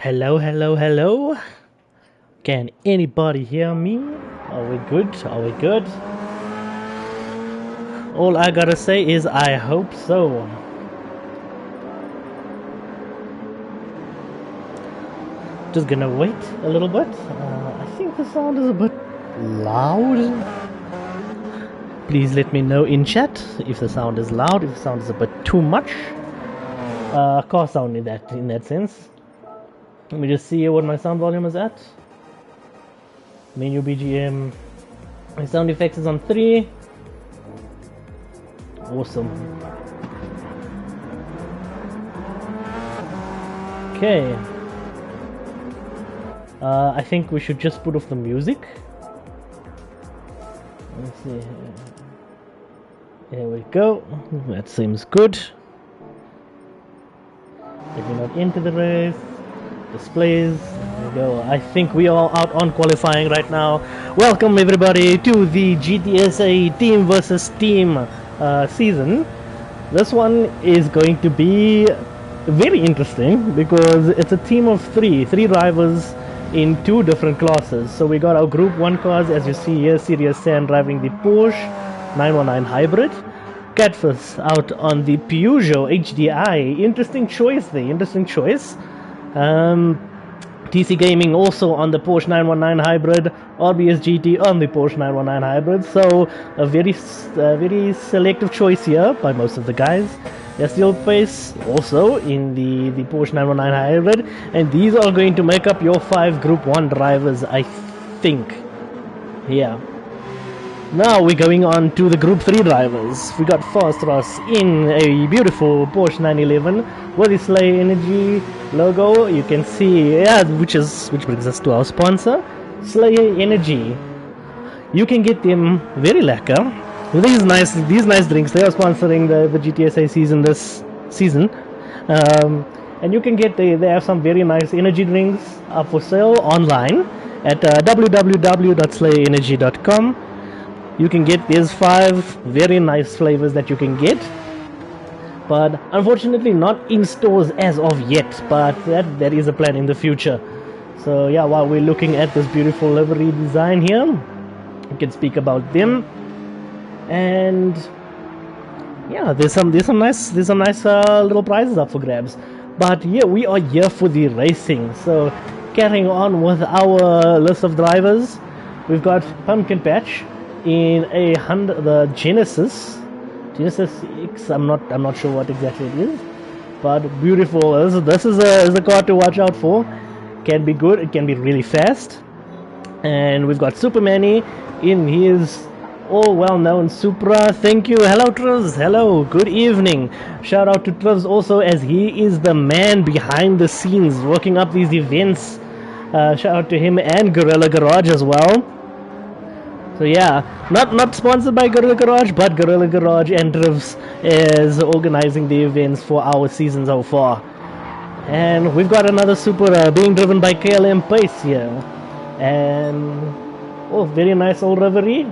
Hello, hello, hello. Can anybody hear me? Are we good? Are we good? All I gotta say is I hope so. Just gonna wait a little bit. I think the sound is a bit loud. Please let me know in chat if the sound is loud, if the sound is a bit too much. Car sound in that sense. Let me just see what my sound volume is at. Menu BGM. My sound effects is on 3. Awesome. Okay. I think we should just put off the music. Let's see. There we go. That seems good. If you're not into the race, displays. There we go. I think we are out on qualifying right now. Welcome everybody to the GTSA team versus team season. This one is going to be very interesting because it's a team of three drivers in 2 different classes. So we got our Group 1 cars, as you see here, Serious Sam driving the Porsche 919 Hybrid. Catfish out on the Peugeot HDI. Interesting choice there, interesting choice. TC Gaming also on the Porsche 919 Hybrid, RBS GT on the Porsche 919 Hybrid. So a very selective choice here by most of the guys. Steel Face also in the Porsche 919 Hybrid, and these are going to make up your 5 Group 1 drivers, I think. Yeah. Now we're going on to the Group 3 drivers. We got Fast Ross in a beautiful Porsche 911 with the Slay Energy logo. You can see, yeah, which brings us to our sponsor, Slay Energy. You can get them very lekker. These nice drinks. They are sponsoring the GTSA season this season, and you can get they have some very nice energy drinks up for sale online at www.slayenergy.com. You can get these 5 very nice flavors that you can get, but unfortunately not in stores as of yet. But that is a plan in the future. So yeah, while we're looking at this beautiful livery design here, we can speak about them. And yeah, there's some nice little prizes up for grabs. But yeah, we are here for the racing. So carrying on with our list of drivers, we've got Pumpkin Patch in the Genesis X. I'm not sure what exactly it is, but beautiful. This is a car to watch out for. Can be good. It can be really fast. And we've got Supermanny in his all well-known Supra. Thank you. Hello Trivs. Hello, good evening. Shout out to Trivs also, as he is the man behind the scenes working up these events. Shout out to him and Gorilla Garage as well. So yeah, not sponsored by Gorilla Garage, but Gorilla Garage and Trivs is organizing the events for our season so far. And we've got another Supra being driven by KLM Pace here. And very nice old Reverie.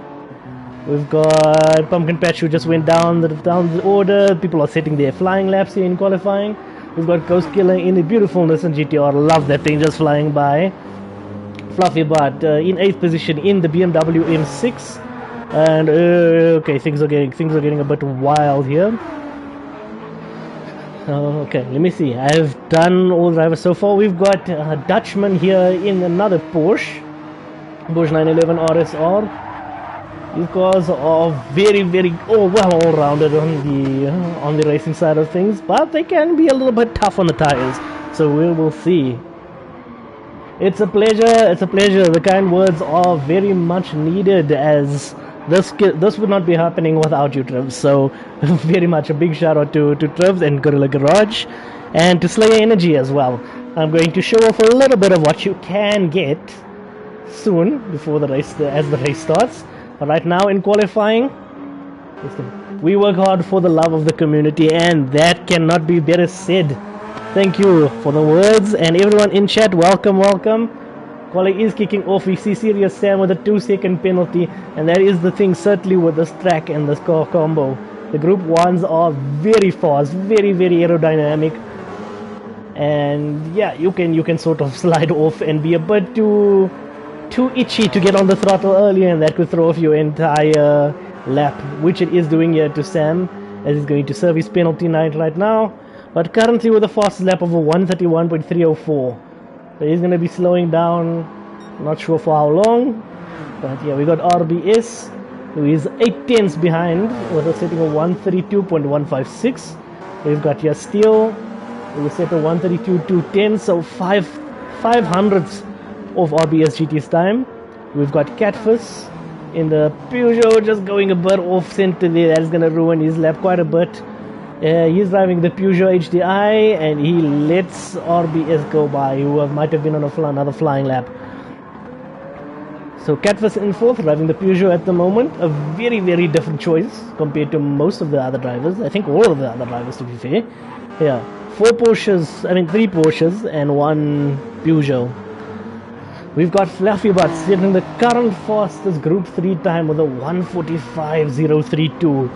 We've got Pumpkin Patch, who just went down the order. People are setting their flying laps here in qualifying. We've got Ghost Killer in a beautiful Nissan GTR. Love that thing just flying by. Fluffy Butt in 8th position in the BMW M6. And okay, things are getting a bit wild here. Okay, let me see. I've done all drivers so far. We've got Dutchman here in another Porsche 911 RSR. These cars are very all-rounded on the racing side of things, but they can be a little bit tough on the tires. So we will see. It's a pleasure. The kind words are very much needed, as this would not be happening without you, Trivs. So very much a big shout out to Trivs and Gorilla Garage, and to Slayer Energy as well. I'm going to show off a little bit of what you can get soon before the race, as the race starts. Right now in qualifying, we work hard for the love of the community, and that cannot be better said. Thank you for the words, and everyone in chat, welcome. Quali is kicking off. We see Serious Sam with a 2-second penalty, and that is the thing certainly with this track and this car combo. The Group 1s are very fast, very aerodynamic. and yeah, you can sort of slide off and be a bit too itchy to get on the throttle earlier, and that could throw off your entire lap, which it is doing here to Sam, as he's going to serve his penalty night right now. But currently with a fastest lap of a 131.304, so he's going to be slowing down, not sure for how long. But yeah, we got RBS, who is 8 tenths behind with a setting of 132.156. We've got here Steel, who is set to 132.210, so 5 hundredths of RBS GT's time. We've got Catfish in the Peugeot, just going a bit off center there. That is going to ruin his lap quite a bit. He's driving the Peugeot HDI, and he lets RBS go by, who might have been on another flying lap. So Catfish in fourth, driving the Peugeot at the moment. A very, very different choice compared to most of the other drivers. I think all of the other drivers, to be fair. Yeah, 3 Porsches and 1 Peugeot. We've got Fluffy Butt setting the current fastest Group 3 time with a 145.032.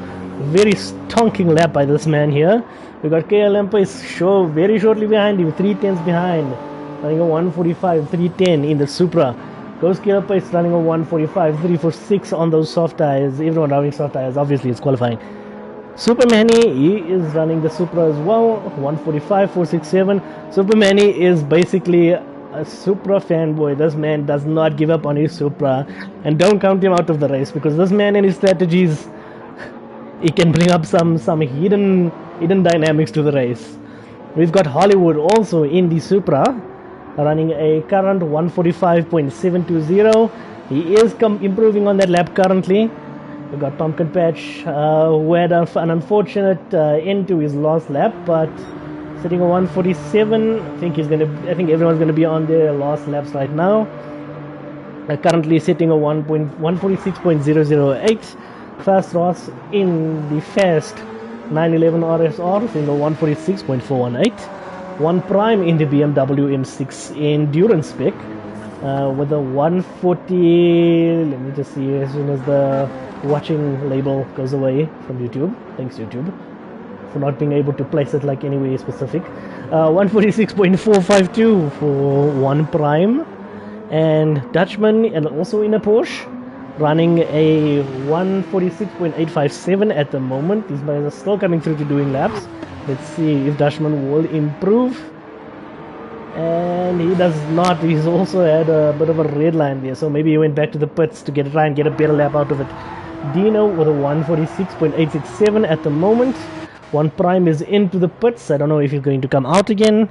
Very stonking lap by this man here. We've got KLM Pace very shortly behind him, 3 tenths behind, running a 145.310 in the Supra. Ghost Killer Pace running a 145.346 on those soft tires. Everyone driving soft tires, obviously it's qualifying. Supermanny, he is running the Supra as well, 145.467. Supermanny is basically a Supra fanboy. This man does not give up on his Supra, and don't count him out of the race, because this man and his strategies, he can bring up some hidden dynamics to the race. We've got Hollywood also in the Supra, running a current 145.720. He is improving on that lap currently. We've got Pumpkin Patch, who had an unfortunate end to his last lap, but sitting at 147. I think everyone's gonna be on their last laps right now. Currently sitting at 146.008. Fast Ross in the fast 911 RSR, sitting at 146.418. 1 Prime in the BMW M6 Endurance spec, with a 140. Let me just see as soon as the watching label goes away from YouTube. Thanks, YouTube, for not being able to place it like anywhere specific. 146.452 for 1 Prime, and Dutchman, and also in a Porsche, running a 146.857 at the moment. These guys are still coming through to doing laps. Let's see if Dutchman will improve, and he does not. He's also had a bit of a red line there, so maybe he went back to the pits to try and get a better lap out of it. Dino with a 146.867 at the moment. 1 Prime is into the pits. I don't know if he's going to come out again.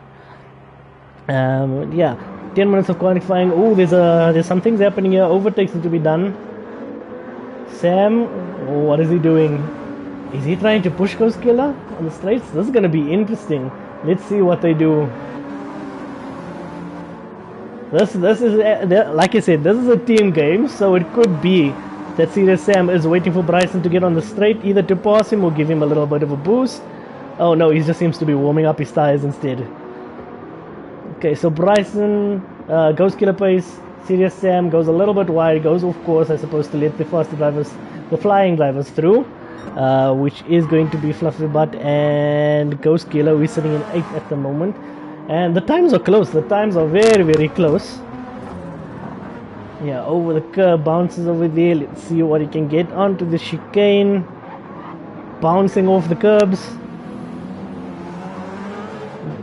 Yeah, 10 minutes of qualifying. Oh, there's some things happening here. Overtakes need to be done. Sam, what is he doing? Is he trying to push Ghost Killer on the straights? This is going to be interesting. Let's see what they do. This is, like I said, this is a team game, so it could be that Serious Sam is waiting for Bryson to get on the straight, either to pass him or give him a little bit of a boost. Oh no, he just seems to be warming up his tires instead. Okay, so Bryson, Ghost Killer Pace, Serious Sam goes a little bit wide, goes off course, I suppose, to let the faster drivers, the flying drivers through, which is going to be Fluffy Butt and Ghost Killer, who is sitting in 8th at the moment. And the times are close, the times are very, very close. Yeah, over the curb, bounces over there. Let's see what he can get onto the chicane. Bouncing off the curbs.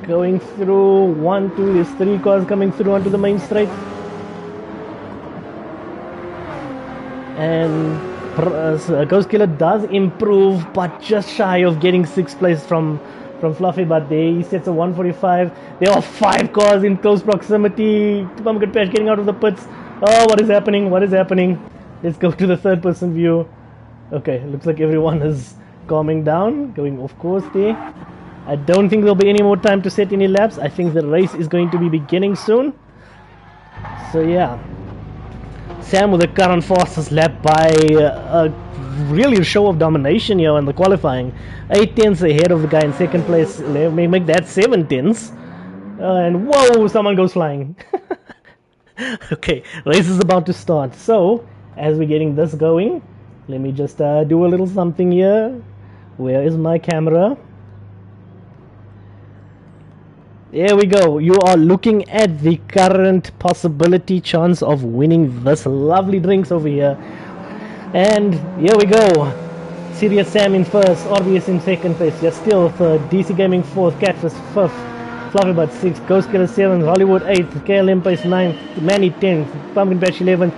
Going through 1, 2, there's 3 cars coming through onto the main straight. And Ghost Killer does improve, but just shy of getting 6th place from Fluffy, but there he sets a 145. There are 5 cars in close proximity. Pumpkin Patch getting out of the pits. Oh, what is happening? What is happening? Let's go to the third person view. Okay, looks like everyone is calming down, going off course there. I don't think there'll be any more time to set any laps. I think the race is going to be beginning soon. So yeah, Sam with the current fastest lap by a really show of domination here in the qualifying. 8 tenths ahead of the guy in second place. Let me make that 7 tenths. And whoa, someone goes flying. Okay, race is about to start. So, as we're getting this going, let me just do a little something here. Where is my camera? There we go. You are looking at the current possibility chance of winning this lovely drinks over here. And here we go. Serious Sam in first, RBS in second place, Just Still third, DC Gaming fourth, Catfish fifth, Fluffy Butt sixth, Ghost Killer seventh, Hollywood eighth, KLM Pace ninth, Manny 10th, Pumpkin Patch 11th,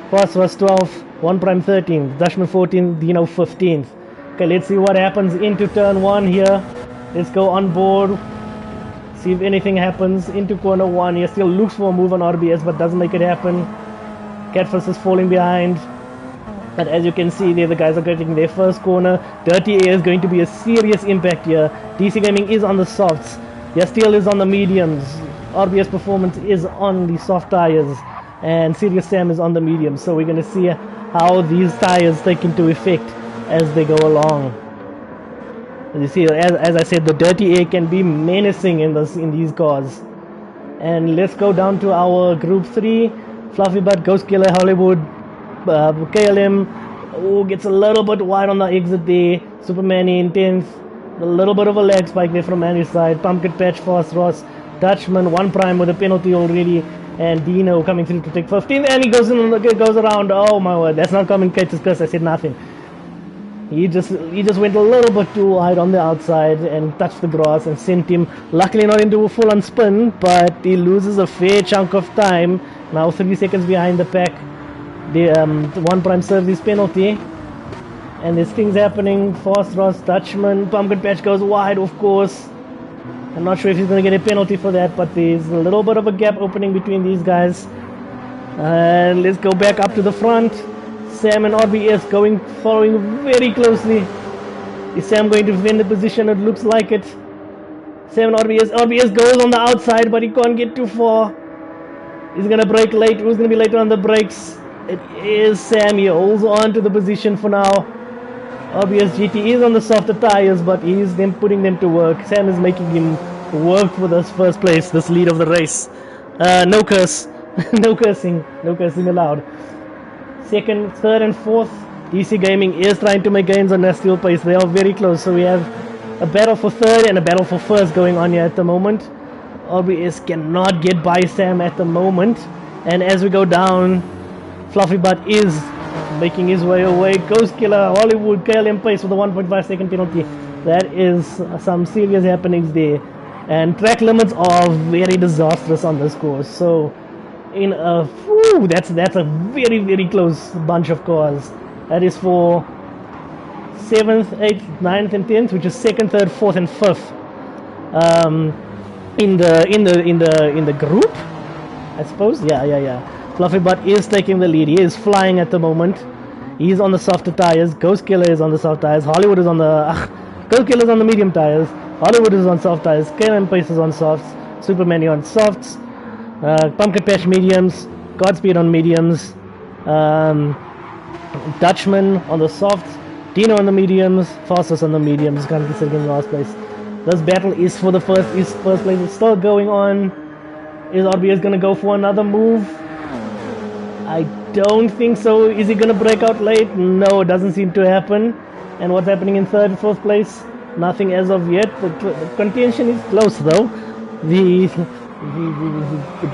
Fast was 12th, One Prime 13th, Dashman 14th, Dino 15th. Okay, let's see what happens into turn one here. Let's go on board. See if anything happens into corner one. He still looks for a move on RBS but doesn't make it happen. Catfish is falling behind. And as you can see there, the guys are getting their first corner. Dirty Air is going to be a serious impact here. DC Gaming is on the softs. Yastiel is on the mediums. RBS Performance is on the soft tires. And Serious Sam is on the mediums. So we're going to see how these tires take into effect as they go along. As you see, as I said, the Dirty Air can be menacing in these cars. And let's go down to our Group 3. Fluffy Butt, Ghost Killer, Hollywood, KLM gets a little bit wide on the exit there. Superman in 10th. A little bit of a lag spike there from Manny's side. Pumpkin Patch, Fast Ross, Dutchman, One Prime with a penalty already. And Dino coming through to take 15th. And he goes around. Oh my word, that's not commentators because I said nothing. He just went a little bit too wide on the outside and touched the grass and sent him, luckily not into a full-on spin, but he loses a fair chunk of time. Now 3 seconds behind the pack. The One Prime serves his penalty, and there's things happening. Fast Ross, Dutchman, Pumpkin Patch goes wide, of course. I'm not sure if he's going to get a penalty for that, but there's a little bit of a gap opening between these guys. And let's go back up to the front. Sam and RBS following very closely. Is Sam going to defend the position? It looks like it. Sam and RBS goes on the outside, but he can't get too far. He's going to brake late. Who's going to be later on the brakes? It is Sam. He holds on to the position for now. RBS GT is on the softer tires, but he's putting them to work. Sam is making him work for this first place, this lead of the race. No curse. No cursing allowed. Second, third and fourth, DC Gaming is trying to make gains on their steel pace. They are very close, so we have a battle for third and a battle for first going on here at the moment. RBS cannot get by Sam at the moment, and as we go down, Fluffy Butt is making his way away. Ghost Killer, Hollywood, KLM Pace with a 1.5 second penalty. That is some serious happenings there, and track limits are very disastrous on this course. So that's a very, very close bunch of cars. That is for 7th, 8th, 9th and 10th, which is 2nd, 3rd, 4th and 5th in the group, I suppose. Yeah. Fluffy Butt is taking the lead. He is flying at the moment. He's on the softer tires. Ghost Killer is on the soft tires. Hollywood is on the Ghost Killer is on the medium tires. Hollywood is on soft tires. KLM Pace is on softs. Superman on softs. Pumpkin Patch mediums, Godspeed on mediums, Dutchman on the softs, Dino on the mediums, Fastest on the mediums, currently sitting in last place. This battle is for the first place. It's still going on. Is RBS gonna go for another move? I don't think so. Is he gonna break out late? No, it doesn't seem to happen. And what's happening in third and fourth place? Nothing as of yet. The contention is close though. The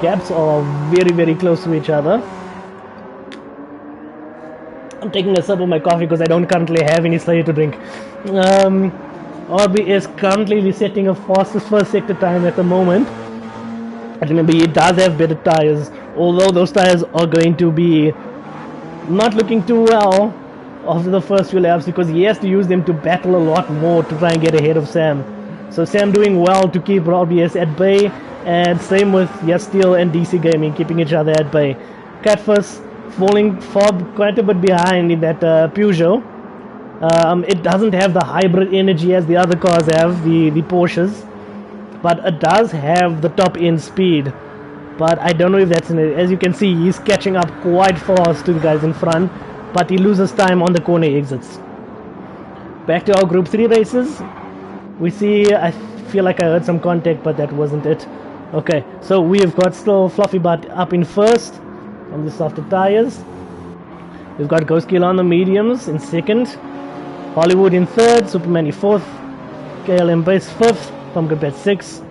gaps are very, very close to each other. I'm taking a sip of my coffee because I don't currently have any Slayer to drink. RB is currently resetting a fastest first sector time at the moment. And remember, he does have better tires, although those tires are going to be not looking too well after the first few laps because he has to use them to battle a lot more to try and get ahead of Sam. So Sam doing well to keep RBS at bay, and same with Yastiel and DC Gaming keeping each other at bay. Catfish falling quite a bit behind in that Peugeot. It doesn't have the hybrid energy as the other cars have, the Porsches, but it does have the top end speed. But I don't know if that's in it. As you can see, he's catching up quite fast to the guys in front, but he loses time on the corner exits. Back to our Group 3 races. We see, I feel like I heard some contact, but that wasn't it. Okay, so we've got still Fluffy Butt up in first on the softer tires. We've got Ghost Killer on the mediums in second. Hollywood in third, Superman in fourth, KLM Base fifth, Pumpkin Patch sixth,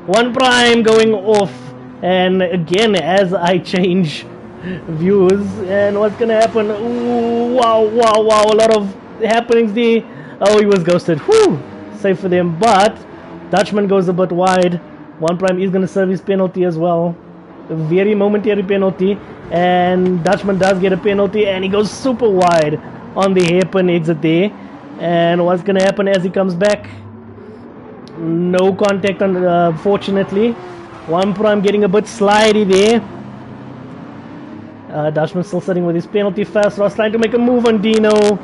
One Prime going off, and again as I change views, and what's gonna happen? Ooh, wow, wow, wow! A lot of happenings there. Oh, he was ghosted. Whew, safe for them, but Dutchman goes a bit wide. One Prime is gonna serve his penalty as well. A very momentary penalty, and Dutchman does get a penalty, and he goes super wide on the hairpin exit there. And what's gonna happen as he comes back? No contact on, fortunately. One Prime getting a bit slidey there. Dutchman still sitting with his penalty. Fast Ross trying to make a move on Dino.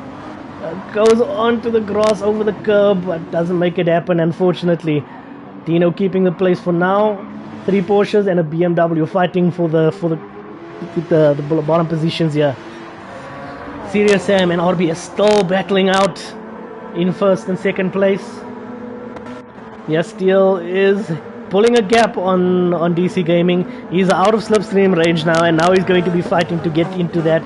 Goes onto the grass over the curb, but doesn't make it happen, unfortunately. Dino keeping the place for now. 3 Porsches and a BMW fighting for the bottom positions here. Serious Sam and RBS still battling out in first and second place. Steel is pulling a gap on DC Gaming. He's out of slipstream range now, and now he's going to be fighting to get into that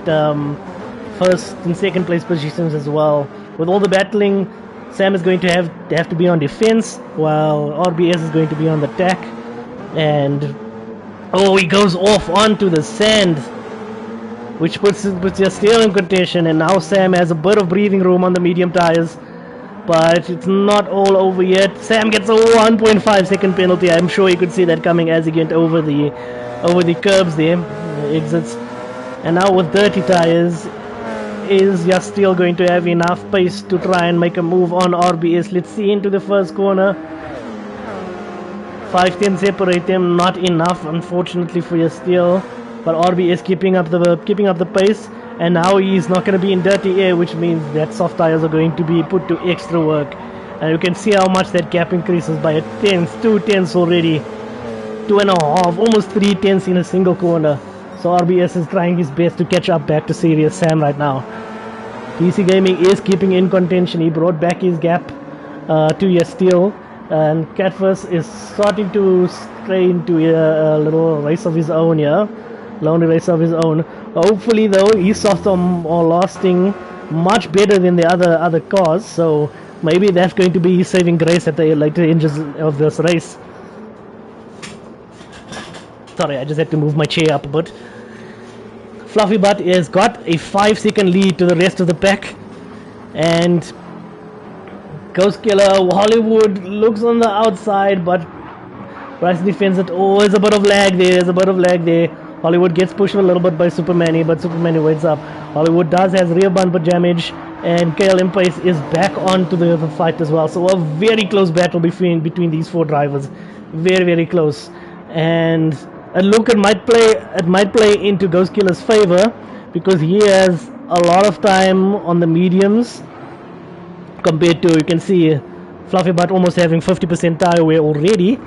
first and second place positions as well. With all the battling, Sam is going to have to be on defense, while RBS is going to be on the attack. And oh, he goes off onto the sand, which puts Steel in contention, and now Sam has a bit of breathing room on the medium tires. But it's not all over yet. Sam gets a 1.5 second penalty. I'm sure you could see that coming as he went over the curbs there, exits. And now with dirty tires, is Steel going to have enough pace to try and make a move on RBS? Let's see into the first corner. 5-10 separate them, not enough, unfortunately, for Steel. But RBS keeping up the pace. And now he's not going to be in dirty air, which means that soft tires are going to be put to extra work. And you can see how much that gap increases by a tenth, 2 tenths already. 2.5, almost 3 tenths in a single corner. So RBS is trying his best to catch up back to Serious Sam right now. DC Gaming is keeping in contention. He brought back his gap to Steel. And Catfus is starting to stray into a little race of his own here. Lonely race of his own. Hopefully though, his softs are lasting much better than the other cars, so maybe that's going to be his saving grace at the later edges of this race. Sorry, I just had to move my chair up a bit. Fluffy Butt has got a 5-second lead to the rest of the pack, and Ghost Killer Hollywood looks on the outside, but Bryce defends it. Oh, there's a bit of lag there. Hollywood gets pushed a little bit by Superman, but Superman waits up. Hollywood has rear bumper damage, and KLM Pace is back onto the fight as well. So a very close battle between these 4 drivers, very, very close. And it might play into Ghost Killer's favor, because he has a lot of time on the mediums compared to, you can see Fluffy Butt almost having 50% tire wear already.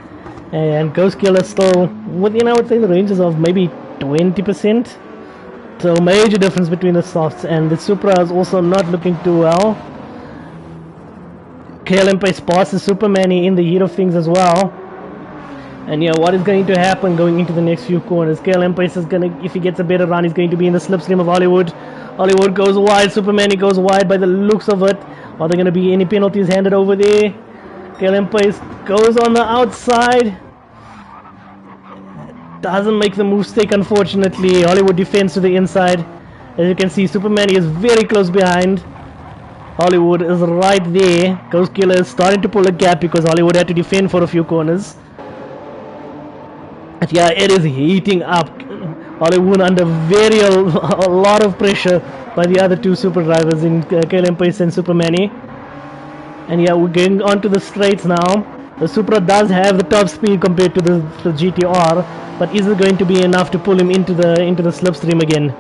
And Ghost Killer still within, I would say, the ranges of maybe 20%. So major difference between the softs, and the Supra is also not looking too well. KLM Pace passes Superman in the heat of things as well. And what is going to happen going into the next few corners? KLM Pace is gonna, if he gets a better run, he's going to be in the slipstream of Hollywood. Hollywood goes wide, Superman goes wide by the looks of it. Are there going to be any penalties handed over there? KLM Pace goes on the outside. Doesn't make the mistake, unfortunately. Hollywood defends to the inside. As you can see, Superman is very close behind. Hollywood is right there. Ghost Killer is starting to pull a gap because Hollywood had to defend for a few corners. But it is heating up. Hollywood under a lot of pressure by the other 2 super drivers in KLM Pace and Superman. And we're going on to the straights now. The Supra does have the top speed compared to the GTR, but is it going to be enough to pull him into the slipstream again?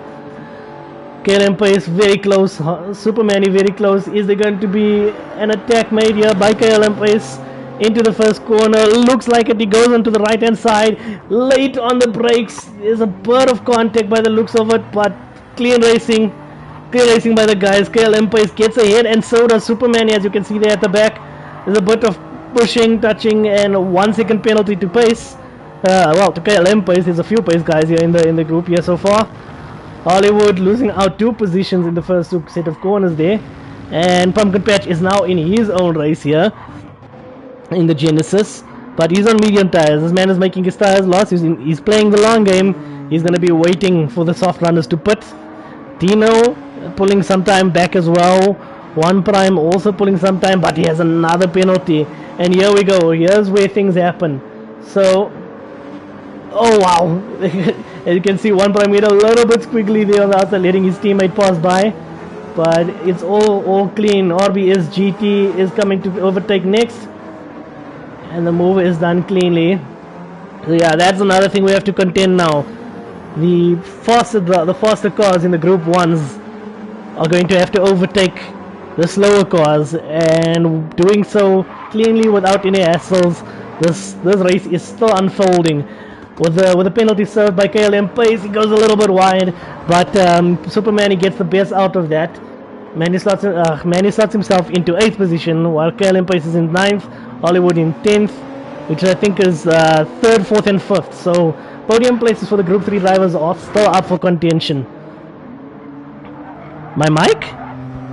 KLM Pace very close, Superman very close. Is there going to be an attack made here by KLM Pace into the first corner? Looks like it. He goes onto the right hand side, late on the brakes. There's a bit of contact by the looks of it, but clean racing by the guys. KLM Pace gets ahead, and so does Superman, as you can see there at the back. There's a bit of pushing, touching, and 1 second penalty to Pace. Well, to KLM Pace. There's a few Pace guys here in the group here so far. Hollywood losing out 2 positions in the first set of corners there, and Pumpkin Patch is now in his own race here in the Genesis. But he's on medium tires. This man is making his tires lost. He's playing the long game. He's going to be waiting for the soft runners to pit. Dino pulling some time back as well. One Prime also pulling some time, but he has another penalty. And here we go. Here's where things happen. So, oh wow. As you can see, One Prime made a little bit squiggly there on the outside, letting his teammate pass by. But it's all clean. RBS GT is coming to overtake next. And the move is done cleanly. So yeah, that's another thing we have to contend now. The faster cars in the Group 1s are going to have to overtake the slower cars, and doing so cleanly without any hassles. This race is still unfolding. With the penalty served by KLM Pace, he goes a little bit wide, but Superman, he gets the best out of that. Manny slots himself into 8th position, while KLM Pace is in 9th, Hollywood in 10th, which I think is 3rd, 4th and 5th. So podium places for the Group 3 drivers are still up for contention. My mic?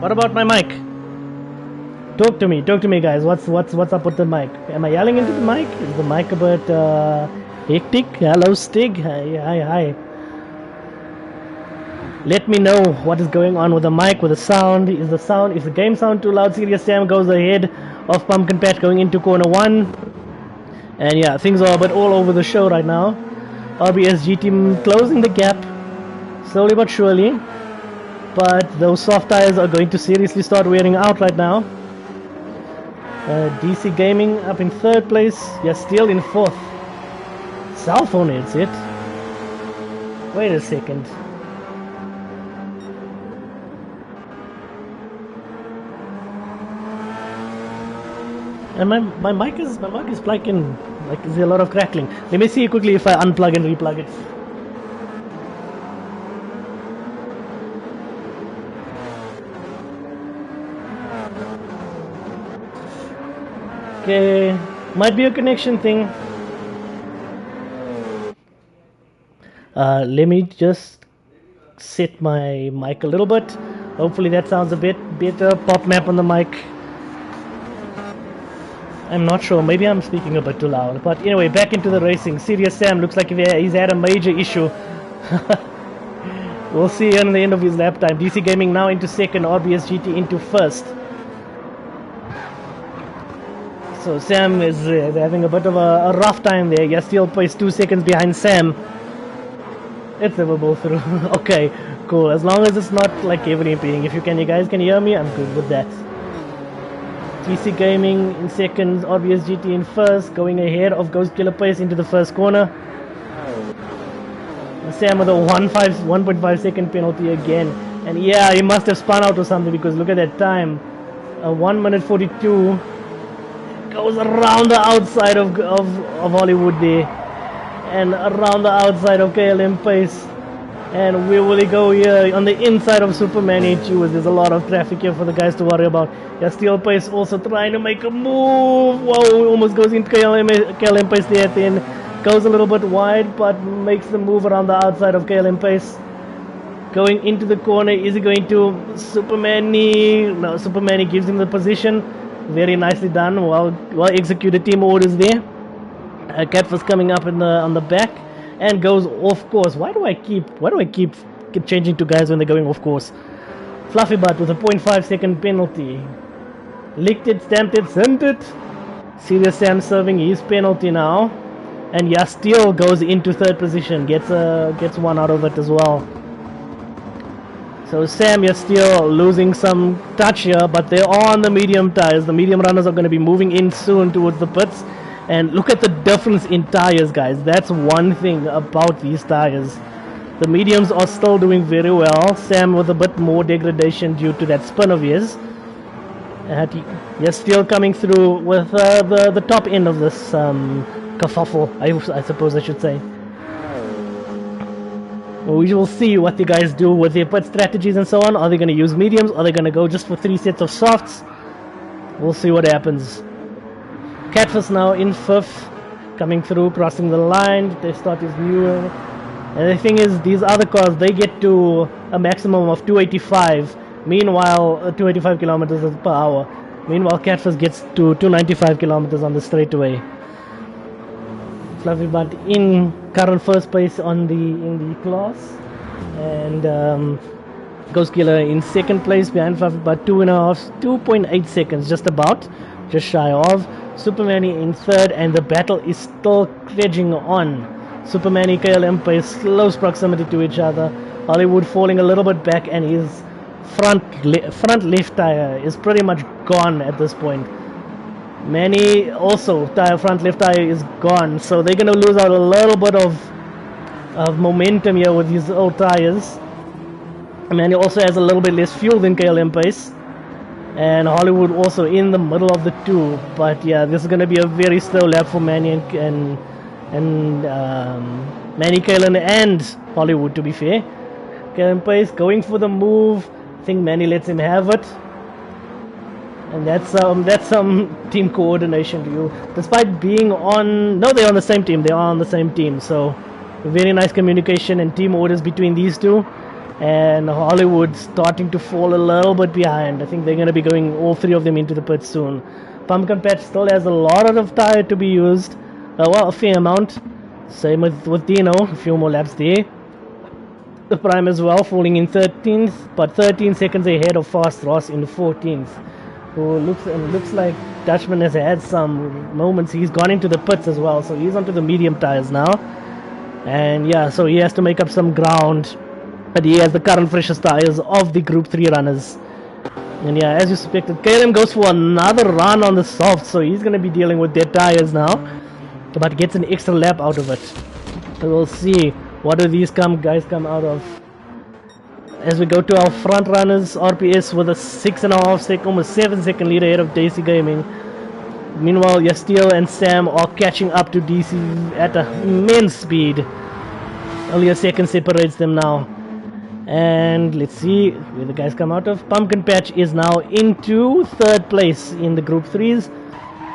What about my mic? Talk to me guys. What's up with the mic? Am I yelling into the mic? Is the mic a bit hectic? Hello Stig. Hi. Let me know what is going on with the mic, with the sound. Is the game sound too loud? Serious Sam goes ahead of Pumpkin Patch going into corner 1. And yeah, things are a bit all over the show right now. RBS GT closing the gap slowly but surely. But those soft tires are going to seriously start wearing out right now. DC Gaming up in 3rd place. Yeah, still in 4th. Cell phone hits it. Wait a second. And my mic is like is there a lot of crackling? Let me see quickly if I unplug and replug it. Okay, might be a connection thing. Let me just set my mic a little bit. Hopefully that sounds a bit better. Pop map on the mic. I'm not sure, maybe I'm speaking a bit too loud. But anyway, back into the racing. Serious Sam looks like he's had a major issue. We'll see on the end of his lap time. DC Gaming now into 2nd, RBS GT into 1st. So Sam is having a bit of a rough time there. Yastiel Pace 2 seconds behind Sam. It's never both through. Okay, cool. As long as it's not like heavily impeding. If you guys can hear me, I'm good with that. TC Gaming in 2nd, RBS GT in 1st, going ahead of Ghost Killer Pace into the 1st corner. Sam with a 1.5 second penalty again. And yeah, he must have spun out or something, because look at that time. 1 minute 42. Goes around the outside of Hollywood there. And around the outside of KLM Pace. And where will he go here? On the inside of Superman HU. There's a lot of traffic here for the guys to worry about. Yeah, Steel Pace also trying to make a move. Whoa, almost goes into KLM Pace there at the end. Goes a little bit wide, but makes the move around the outside of KLM Pace. Going into the corner, is he going to Superman? No, Superman gives him the position. Very nicely done. Well executed team orders there. Catfish coming up on the back. And goes off course. Why do I keep changing to guys when they're going off course? Fluffy Butt with a 0.5 second penalty. Licked it, stamped it, sent it. Serious Sam serving his penalty now. And Yastiel goes into 3rd position. Gets one out of it as well. So Sam Yastiel losing some touch here, but they're on the medium tires. The medium runners are going to be moving in soon towards the pits. And look at the difference in tires, guys. That's one thing about these tires. The mediums are still doing very well. Sam with a bit more degradation due to that spin of his. Yes, still coming through with the top end of this kerfuffle, I suppose I should say. We will see what the guys do with their pit strategies and so on. Are they going to use mediums? Are they going to go just for 3 sets of softs? We'll see what happens. Catfish now in 5th, coming through, crossing the line. They start his new. And the thing is, these other cars, they get to a maximum of 285. Meanwhile, 285 kilometers per hour. Meanwhile, Catfish gets to 295 kilometers on the straightaway. Fluffy Butt in current first place in the class, and Ghost Killer in second place behind Fluffy Butt, 2.8 seconds, just shy of. Superman in third, and the battle is still cledging on. Superman and KLM plays close proximity to each other. Hollywood falling a little bit back, and his front left tire is pretty much gone at this point. Manny also front left tire is gone, so they're gonna lose out a little bit of momentum here with these old tires. Manny also has a little bit less fuel than KLM pace, and Hollywood also in the middle of the two. But yeah, this is gonna be a very slow lap for Manny and Manny, Kalen, and Hollywood, to be fair. KLM pace going for the move. I think Manny lets him have it. And that's some team coordination to you. Despite being on... No, they're on the same team. They are on the same team. So, very nice communication and team orders between these two. And Hollywood starting to fall a little bit behind. I think they're going to be going, all three of them, into the pit soon. Pumpkin Patch still has a lot of tire to be used. Well, a fair amount. Same with Dino. A few more laps there. The Prime as well, falling in 13th. But 13 seconds ahead of Fast Ross in 14th. Who looks like Dutchman has had some moments. He's gone into the pits as well, so he's onto the medium tires now. And yeah, so he has to make up some ground. But he has the current freshest tires of the Group 3 runners. And yeah, as you suspected, KLM goes for another run on the soft, so he's going to be dealing with their tires now. But gets an extra lap out of it. So we'll see what do these guys come out of. As we go to our front runners, RPS with a 6.5 second, almost 7 second lead ahead of DC Gaming. Meanwhile, Yasteel and Sam are catching up to DC at an immense speed. Only a second separates them now. And let's see where the guys come out of. Pumpkin Patch is now into third place in the Group 3s.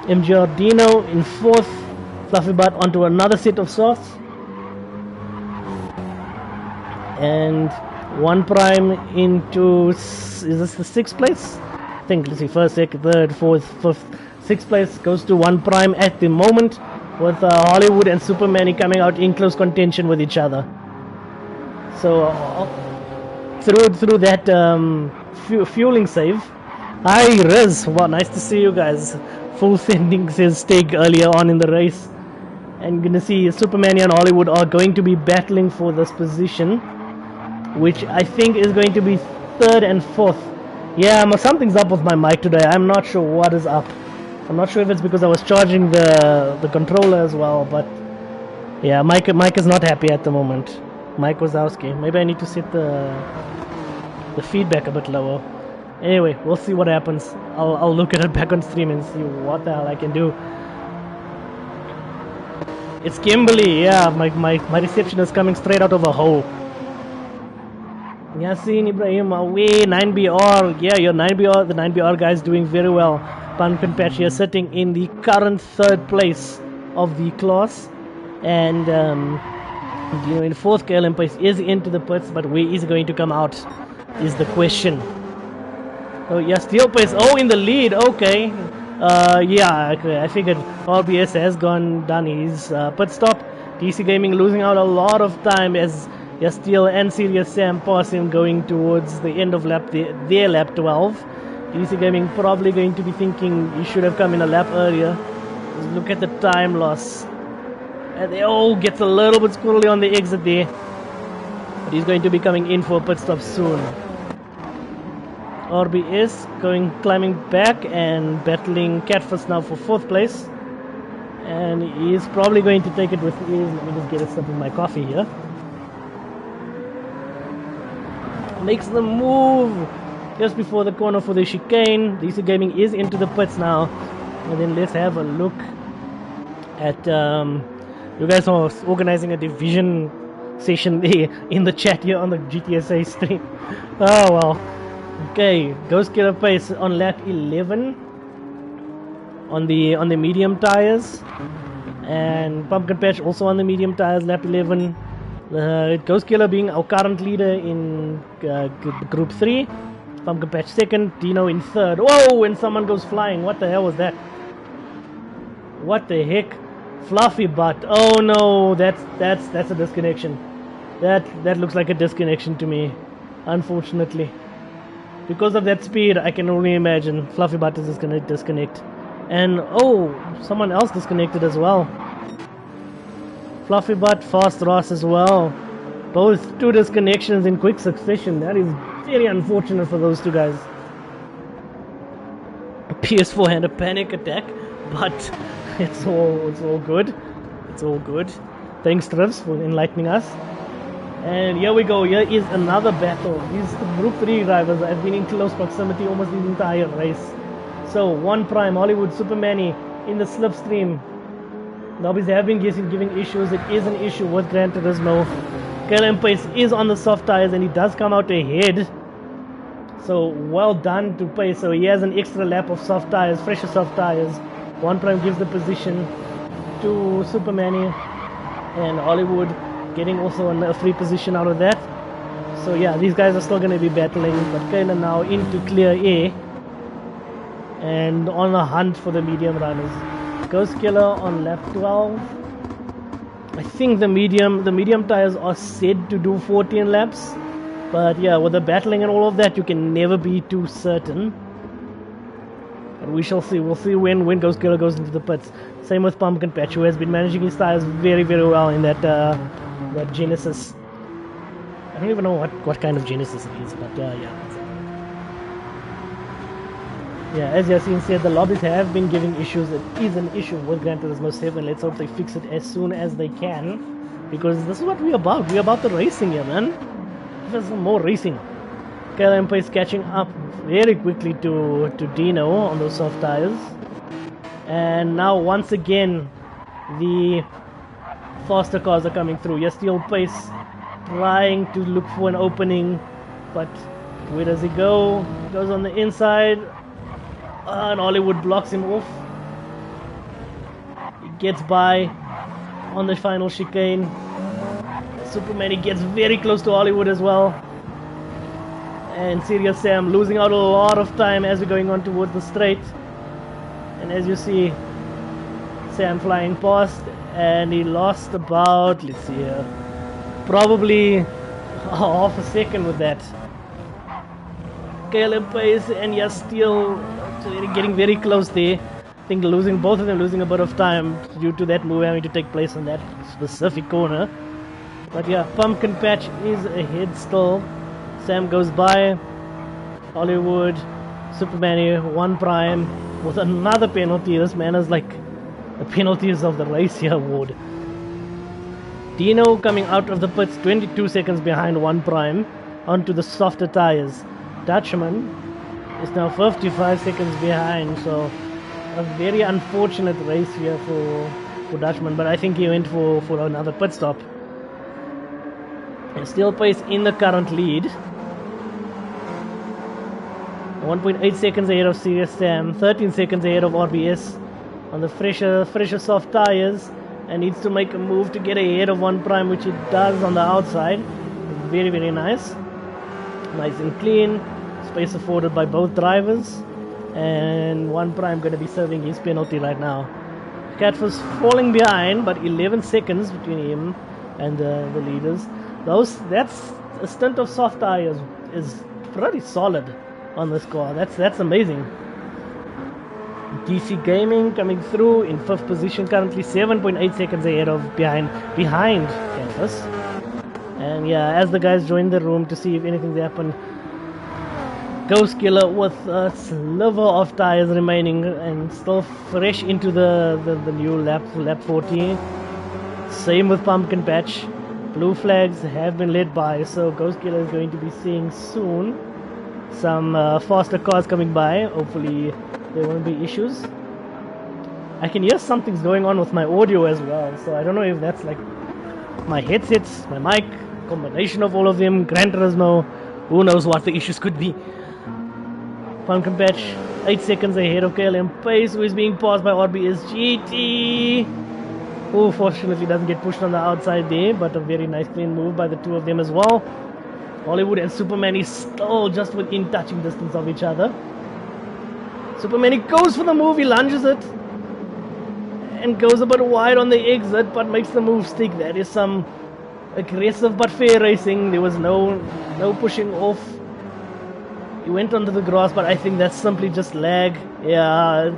MGR Dino in fourth. Fluffy Butt onto another set of softs. And One Prime into, is this the sixth place? I think, let's see, first, second, third, fourth, fifth, sixth place goes to One Prime at the moment, with Hollywood and Superman coming out in close contention with each other. So through that fueling save. Hi Riz, wow, nice to see you guys. Full sending says Steg earlier on in the race. And you're gonna see Superman and Hollywood are going to be battling for this position, which I think is going to be third and fourth. Yeah, something's up with my mic today. I'm not sure what is up. I'm not sure if it's because I was charging the controller as well, but yeah, Mike is not happy at the moment. Mike Wazowski. Maybe I need to set the feedback a bit lower. Anyway, we'll see what happens. I'll look at it back on stream and see what the hell I can do. It's Kimberly. Yeah, my reception is coming straight out of a hole. Yasin Ibrahim away, 9BR. Yeah, your 9BR, the 9BR guy is doing very well. Pumpkin Patch here sitting in the current third place of the class. And in fourth, KLM place is into the pits, but where is he going to come out is the question. Oh yeah, Steel Pace, in the lead, okay. Yeah, okay, I figured RBS has done his pit stop. DC Gaming losing out a lot of time as Yasteel and Serious Sam pass him going towards the end of their lap 12. DC Gaming probably going to be thinking he should have come in a lap earlier. Just look at the time loss. And they gets a little bit squirrely on the exit there. But he's going to be coming in for a pit stop soon. RBS climbing back and battling Catfish now for fourth place. And he's probably going to take it with ease. Let me just get a sip of my coffee here. Makes the move just before the corner for the chicane. DC Gaming is into the pits now. And then let's have a look at you guys are organizing a division session there in the chat here on the GTSA stream. Oh well. Okay, Ghost Killer pace on lap 11 on the medium tires, and Pumpkin Patch also on the medium tires, lap 11. Ghost Killer being our current leader in Group 3. Pumpkin Patch second, Dino in third. Whoa, and someone goes flying. What the hell was that? What the heck? Fluffy butt. Oh no, that's a disconnection. That looks like a disconnection to me, unfortunately. Because of that speed, I can only imagine Fluffy butt is just gonna disconnect. And oh, someone else disconnected as well. Fluffy butt, Fast Ross as well. Both two disconnections in quick succession. That is very unfortunate for those two guys. PS4 had a panic attack, but it's all good. It's all good. Thanks, Trivs, for enlightening us. And here we go. Here is another battle. These Group 3 drivers have been in close proximity almost the entire race. So, 1 Prime, Hollywood, Supermanny in the slipstream. Lobbies have been giving issues. It is an issue with Gran Turismo. KLM Pace is on the soft tires and he does come out ahead. So, well done to Pace. So, he has an extra lap of soft tires, fresher soft tires. 1 Prime gives the position to Supermanny, and Hollywood getting also a free position out of that. So yeah, these guys are still going to be battling, but Kayla now into clear air and on a hunt for the medium runners. Ghost Killer on lap 12. I think the medium tires are said to do 14 laps, but yeah, with the battling and all of that, you can never be too certain. But we shall see. We'll see when Ghost Killer goes into the pits. Same with Pumpkin Patch, who has been managing his tires very, very well in that Genesis. I don't even know what kind of Genesis it is, but yeah. Yeah, as Yasin said, the lobbies have been giving issues. It is an issue with Gran Turismo 7. Let's hope they fix it as soon as they can, because this is what we're about. We're about the racing here, man. There's some more racing. KLM is catching up very quickly to Dino on those soft tires. And now once again, the faster cars are coming through. Yes, Steel Pace trying to look for an opening, but where does he go? He goes on the inside, and Hollywood blocks him off. He gets by on the final chicane. Superman, he gets very close to Hollywood as well. And Serious Sam losing out a lot of time as we're going on towards the straight. And as you see, Sam flying past, and he lost about, let's see here, probably half a second with that. KLM Pace and yes, still getting very close there. I think both of them losing a bit of time due to that move having to take place on that specific corner. But yeah, Pumpkin Patch is ahead still. Sam goes by. Hollywood, Superman 1 Prime with another penalty. This man is like the penalties of the race here award. Dino coming out of the pits 22 seconds behind 1 Prime onto the softer tires. Dutchman is now 55 seconds behind, so a very unfortunate race here for Dutchman, but I think he went for another pit stop. And Steel Pace in the current lead. 1.8 seconds ahead of Serious Sam, 13 seconds ahead of RBS on the fresher soft tires, and needs to make a move to get ahead of 1 Prime, which it does on the outside. Very, very nice. Nice and clean. Space afforded by both drivers, and 1 Prime going to be serving his penalty right now. Catfuss falling behind, but 11 seconds between him and the leaders. That's a stint of soft tires is pretty solid on this car. That's amazing. DC Gaming coming through in 5th position currently, 7.8 seconds ahead of behind Catfuss. And yeah, as the guys join the room to see if anything's happened, Ghost Killer with a sliver of tires remaining and still fresh into the new lap 14. Same with Pumpkin Patch. Blue flags have been led by, so Ghost Killer is going to be seeing soon some faster cars coming by. Hopefully there won't be issues. I can hear something's going on with my audio as well, so I don't know if that's like my headsets, my mic, combination of all of them, Gran Turismo, who knows what the issues could be. Pumpkin Patch 8 seconds ahead of KLM Pace, who is being passed by RBS GT, who fortunately doesn't get pushed on the outside there, but a very nice clean move by the two of them as well. Hollywood and Superman is still just within touching distance of each other. Superman goes for the move, he lunges it, and goes a bit wide on the exit, but makes the move stick. That is some aggressive but fair racing. There was no pushing off. He went onto the grass, but I think that's simply just lag. Yeah,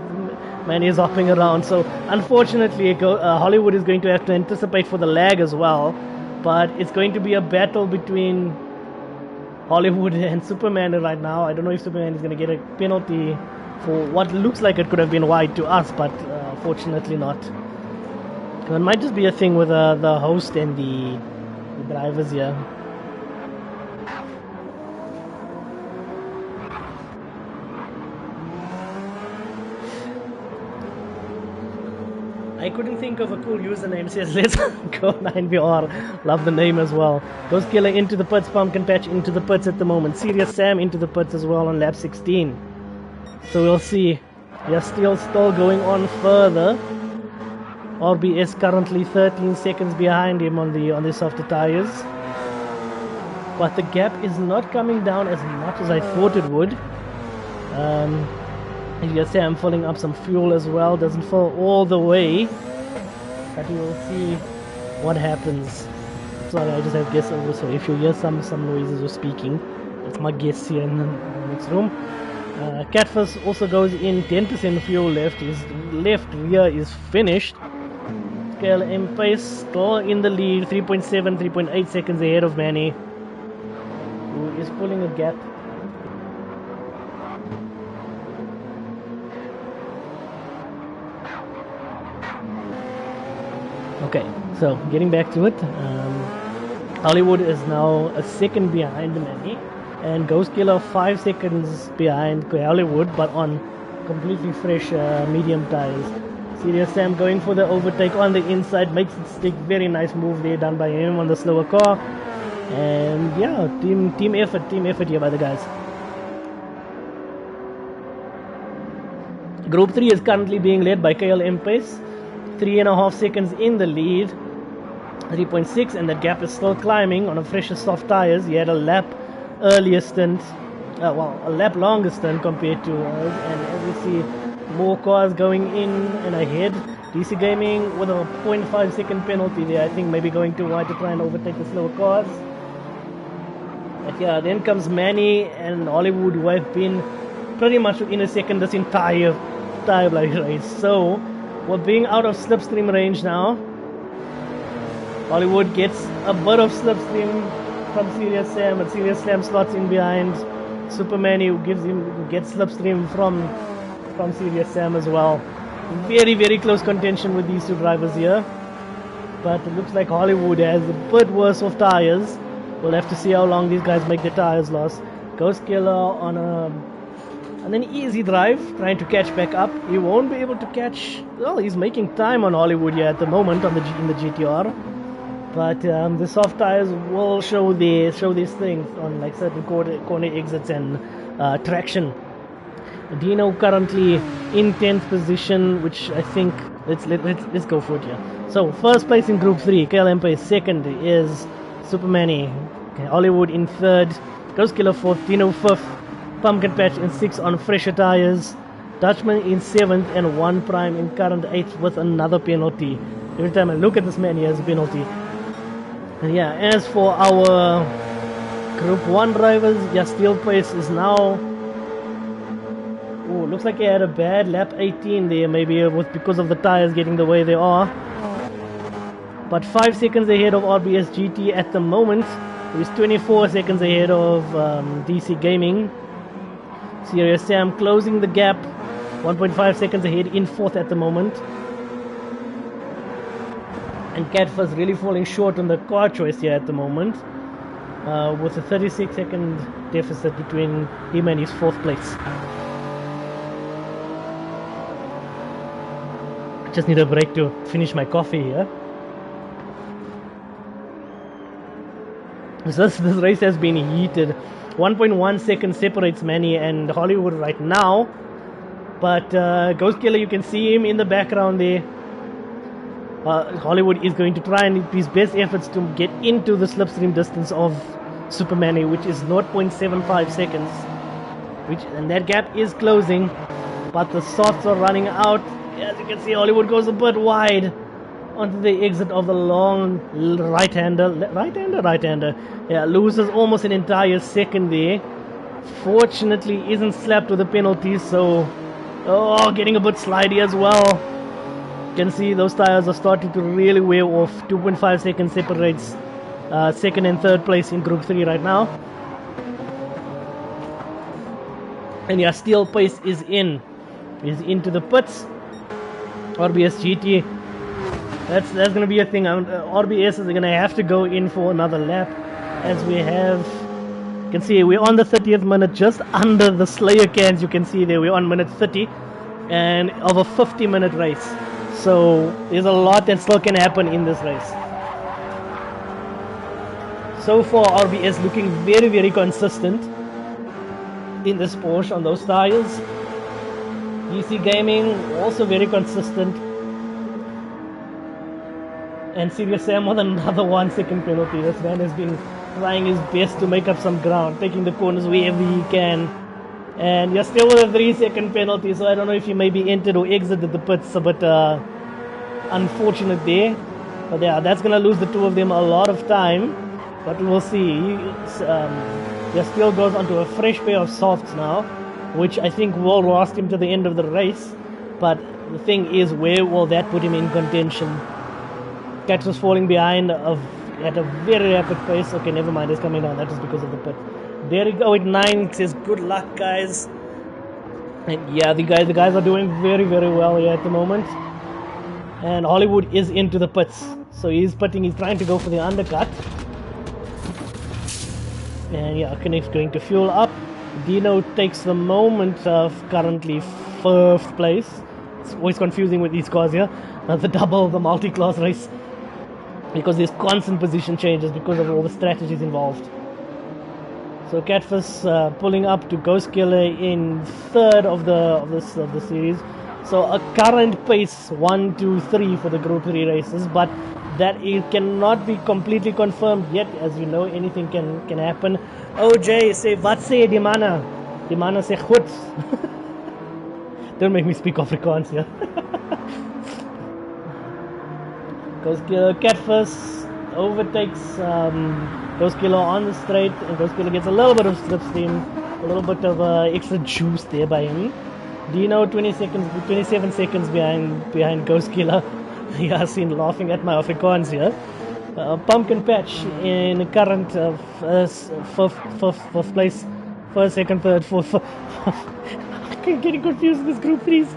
man is hopping around. So unfortunately, Hollywood is going to have to anticipate for the lag as well. But it's going to be a battle between Hollywood and Superman right now. I don't know if Superman is going to get a penalty for what looks like it could have been wide to us, but fortunately not. It might just be a thing with the host and the drivers here. I couldn't think of a cool username. Says let's go 9VR. Love the name as well. Ghost Killer into the pits. Pumpkin Patch into the pits at the moment. Serious Sam into the pits as well on lap 16. So we'll see. They're still going on further. RBS currently 13 seconds behind him on the softer tires. But the gap is not coming down as much as I thought it would. You can see I'm filling up some fuel as well. Doesn't fill all the way, but we will see what happens. Sorry, I just have guests over, so if you hear some noises or speaking, it's my guests here in the next room. Catfish also goes in, 10% fuel left. His left rear is finished. KLM pace still in the lead, 3.7, 3.8 seconds ahead of Manny, who is pulling a gap. Okay, so getting back to it, Hollywood is now a second behind Manny, and Ghost Killer 5 seconds behind Hollywood, but on completely fresh medium tires. Serious Sam going for the overtake on the inside, makes it stick. Very nice move there done by him on the slower car, and yeah, team effort here by the guys. Group 3 is currently being led by KLM Pace. 3.5 seconds in the lead, 3.6, and that gap is still climbing on a fresher soft tires. He had a lap earlier stint, a lap longer stint compared to us, and as we see more cars going in and ahead. DC Gaming with a 0.5 second penalty there, I think maybe going too wide to try and overtake the slower cars. But yeah, then comes Manny and Hollywood, who have been pretty much in a second this entire race. So we're being out of slipstream range now. Hollywood gets a bit of slipstream from Serious Sam, and Serious Sam slots in behind Superman, who gets slipstream from Serious Sam as well. Very, very close contention with these two drivers here. But it looks like Hollywood has a bit worse of tires. We'll have to see how long these guys make their tires last. Ghost Killer on an easy drive, trying to catch back up. He won't be able to catch. Well, he's making time on Hollywood here at the moment in the GTR. But the soft tires will show their things on like certain corner exits and traction. Dino currently in 10th position, which I think let's go for it here. So first place in Group 3, KLM is second is Superman. Okay, Hollywood in third, Ghost Killer fourth, Dino fifth, Pumpkin Patch in 6th on fresher tires, Dutchman in 7th, and One Prime in current 8th with another penalty. Every time I look at this man, he has a penalty. And yeah, as for our Group 1 drivers, yeah, Steel Pace is now... Oh, looks like he had a bad lap 18 there, maybe because of the tires getting the way they are. But 5 seconds ahead of RBS GT at the moment. He's 24 seconds ahead of DC Gaming. Serious Sam closing the gap, 1.5 seconds ahead in 4th at the moment. And Catfish really falling short on the car choice here at the moment, with a 36-second deficit between him and his 4th place. I just need a break to finish my coffee here. So this race has been heated. 1.1 seconds separates Manny and Hollywood right now, but Ghost Killer, you can see him in the background there. Hollywood is going to try and his best efforts to get into the slipstream distance of Superman, which is 0.75 seconds, and that gap is closing, but the softs are running out As you can see, Hollywood goes a bit wide onto the exit of the long right-hander. Yeah, loses almost an entire second there. Fortunately, isn't slapped with a penalty, so getting a bit slidey as well. You can see those tires are starting to really wear off. 2.5 seconds separates second and third place in Group 3 right now. And yeah, steel pace is into the pits. RBS GT, that's going to be a thing. RBS is going to have to go in for another lap, as we have. You can see we're on the 30th minute, just under the Slayer cans. You can see there we're on minute 30, and of a 50-minute race. So there's a lot that still can happen in this race. So far, RBS looking very, very consistent in this Porsche on those tires. DC Gaming also very consistent, and Serious Sam with another 1 second penalty. This man has been trying his best to make up some ground, taking the corners wherever he can, and you're still with a 3 second penalty. So I don't know if he maybe entered or exited the pits, but unfortunate there. But yeah, that's gonna lose the two of them a lot of time, but we'll see. Still goes onto a fresh pair of softs now, which I think will last him to the end of the race. But the thing is, where will that put him in contention? Cat was falling behind at a very rapid pace. Okay, never mind, he's coming down. That is because of the pit. There we go at 9. Says good luck, guys. And yeah, the guys are doing very, very well here at the moment. And Hollywood is into the pits, so he's pitting. He's trying to go for the undercut. And yeah, Connect's going to fuel up. Dino takes the moment of currently 1st place. It's always confusing with these cars here. The double, the multi-class race, because there's constant position changes because of all the strategies involved. So Catfish pulling up to Ghost Killer in 3rd of the series. So a current pace 1, 2, 3 for the Group 3 races, but that it cannot be completely confirmed yet. As you know, anything can happen. OJ, say wat sê die manne? Die manne sê goed. Don't make me speak Afrikaans here. Ghost Killer, Catfish overtakes Ghost Killer on the straight, and Ghost Killer gets a little bit of slipstream, a little bit of extra juice there by him. Dino 27 seconds behind Ghost Killer. Yeah, seen laughing at my Afrikaans here. Pumpkin Patch in current fourth place, 1st, 2nd, 3rd, 4th. I'm getting confused with this Group 3s.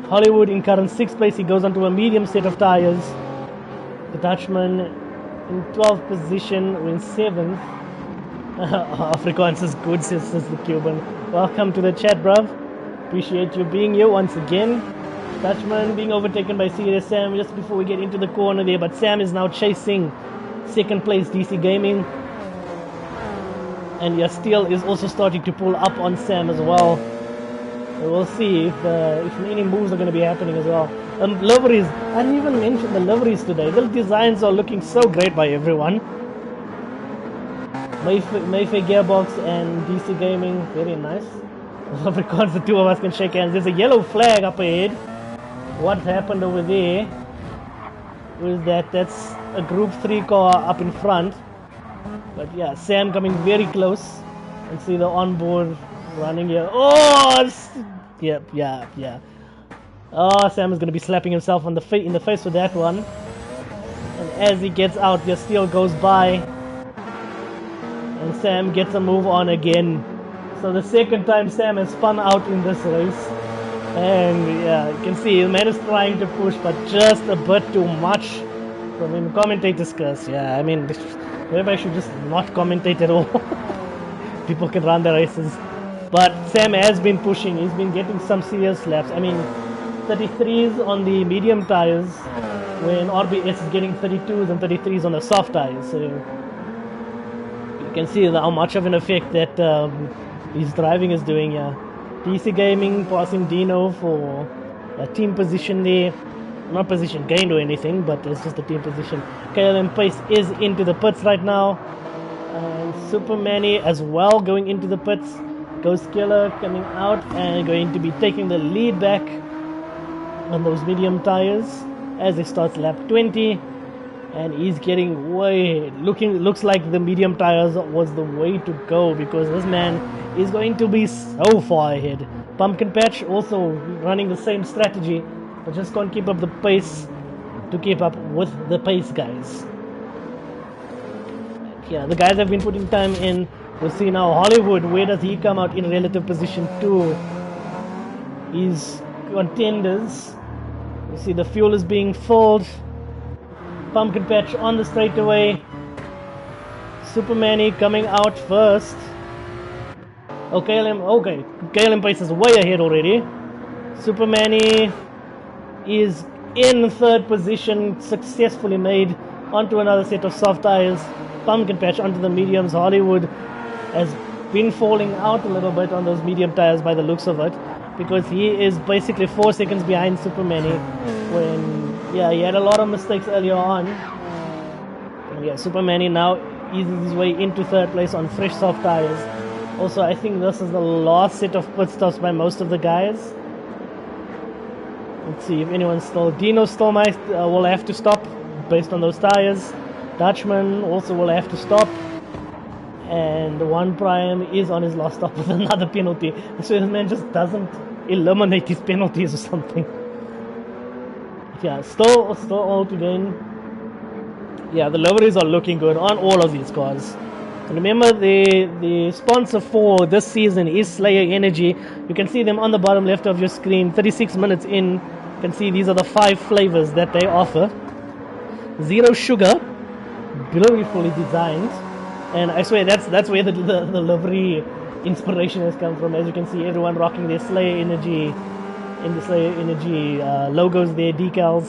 Hollywood in current 6th place. He goes onto a medium set of tires. The Dutchman in 12th position, in 7th. Afrikaans is good, says the Cuban. Welcome to the chat, bruv. Appreciate you being here once again. Dutchman being overtaken by Serious Sam just before we get into the corner there, but Sam is now chasing 2nd place DC Gaming. And Steel is also starting to pull up on Sam as well. So we'll see if any moves are going to be happening as well. Liveries, I didn't even mention the liveries today. The designs are looking so great by everyone. Mayfair Gearbox and DC Gaming, very nice. Because the two of us can shake hands. There's a yellow flag up ahead. What happened over there was that's a Group 3 car up in front. But yeah, Sam coming very close. And see the onboard running here. Oh, yeah. Oh, Sam is going to be slapping himself in the face with that one. And as he gets out, Steel goes by. And Sam gets a move on again. So the 2nd time Sam has spun out in this race. And yeah, you can see the man is trying to push, but just a bit too much from him. Commentator's curse. Yeah, I mean, maybe I should just not commentate at all. People can run the races. But Sam has been pushing. He's been getting some serious laps. I mean, 33s on the medium tires, when RBS is getting 32s and 33s on the soft tires. So you can see how much of an effect that his driving is doing. Yeah. DC Gaming passing Dino for a team position there. Not position gained or anything, but it's just a team position. KLM Pace is into the pits right now. And Supermanny as well going into the pits. Ghost Killer coming out and going to be taking the lead back. on those medium tires as he starts lap 20, and he's getting way looks like the medium tires was the way to go, because this man is going to be so far ahead. Pumpkin Patch also running the same strategy, but just can't keep up the pace to keep up with the pace guys. Yeah, the guys have been putting time in. We'll see now Hollywood, where does he come out in relative position to his contenders. You see the fuel is being filled. Pumpkin Patch on the straightaway. Superman coming out first. KLM pace is way ahead already. Superman is in third position, successfully made onto another set of soft tires. Pumpkin Patch onto the mediums. Hollywood has been falling out a little bit on those medium tires by the looks of it, because he is basically 4 seconds behind Superman when he had a lot of mistakes earlier on. And Superman now eases his way into third place on fresh soft tires. Also, I think this is the last set of pit stops by most of the guys. Let's see if anyone's still. Dino still will have to stop based on those tires. Dutchman also will have to stop. And One Prime is on his last stop with another penalty. So this man just doesn't eliminate his penalties or something. Yeah, still all to gain. Yeah, the liveries are looking good on all of these cars. And remember, the sponsor for this season is Slayer Energy. You can see them on the bottom left of your screen. 36 minutes in, you can see these are the 5 flavors that they offer. Zero sugar, beautifully designed. And I swear that's where the livery inspiration has come from. As you can see, everyone rocking their Slayer Energy logos, their decals.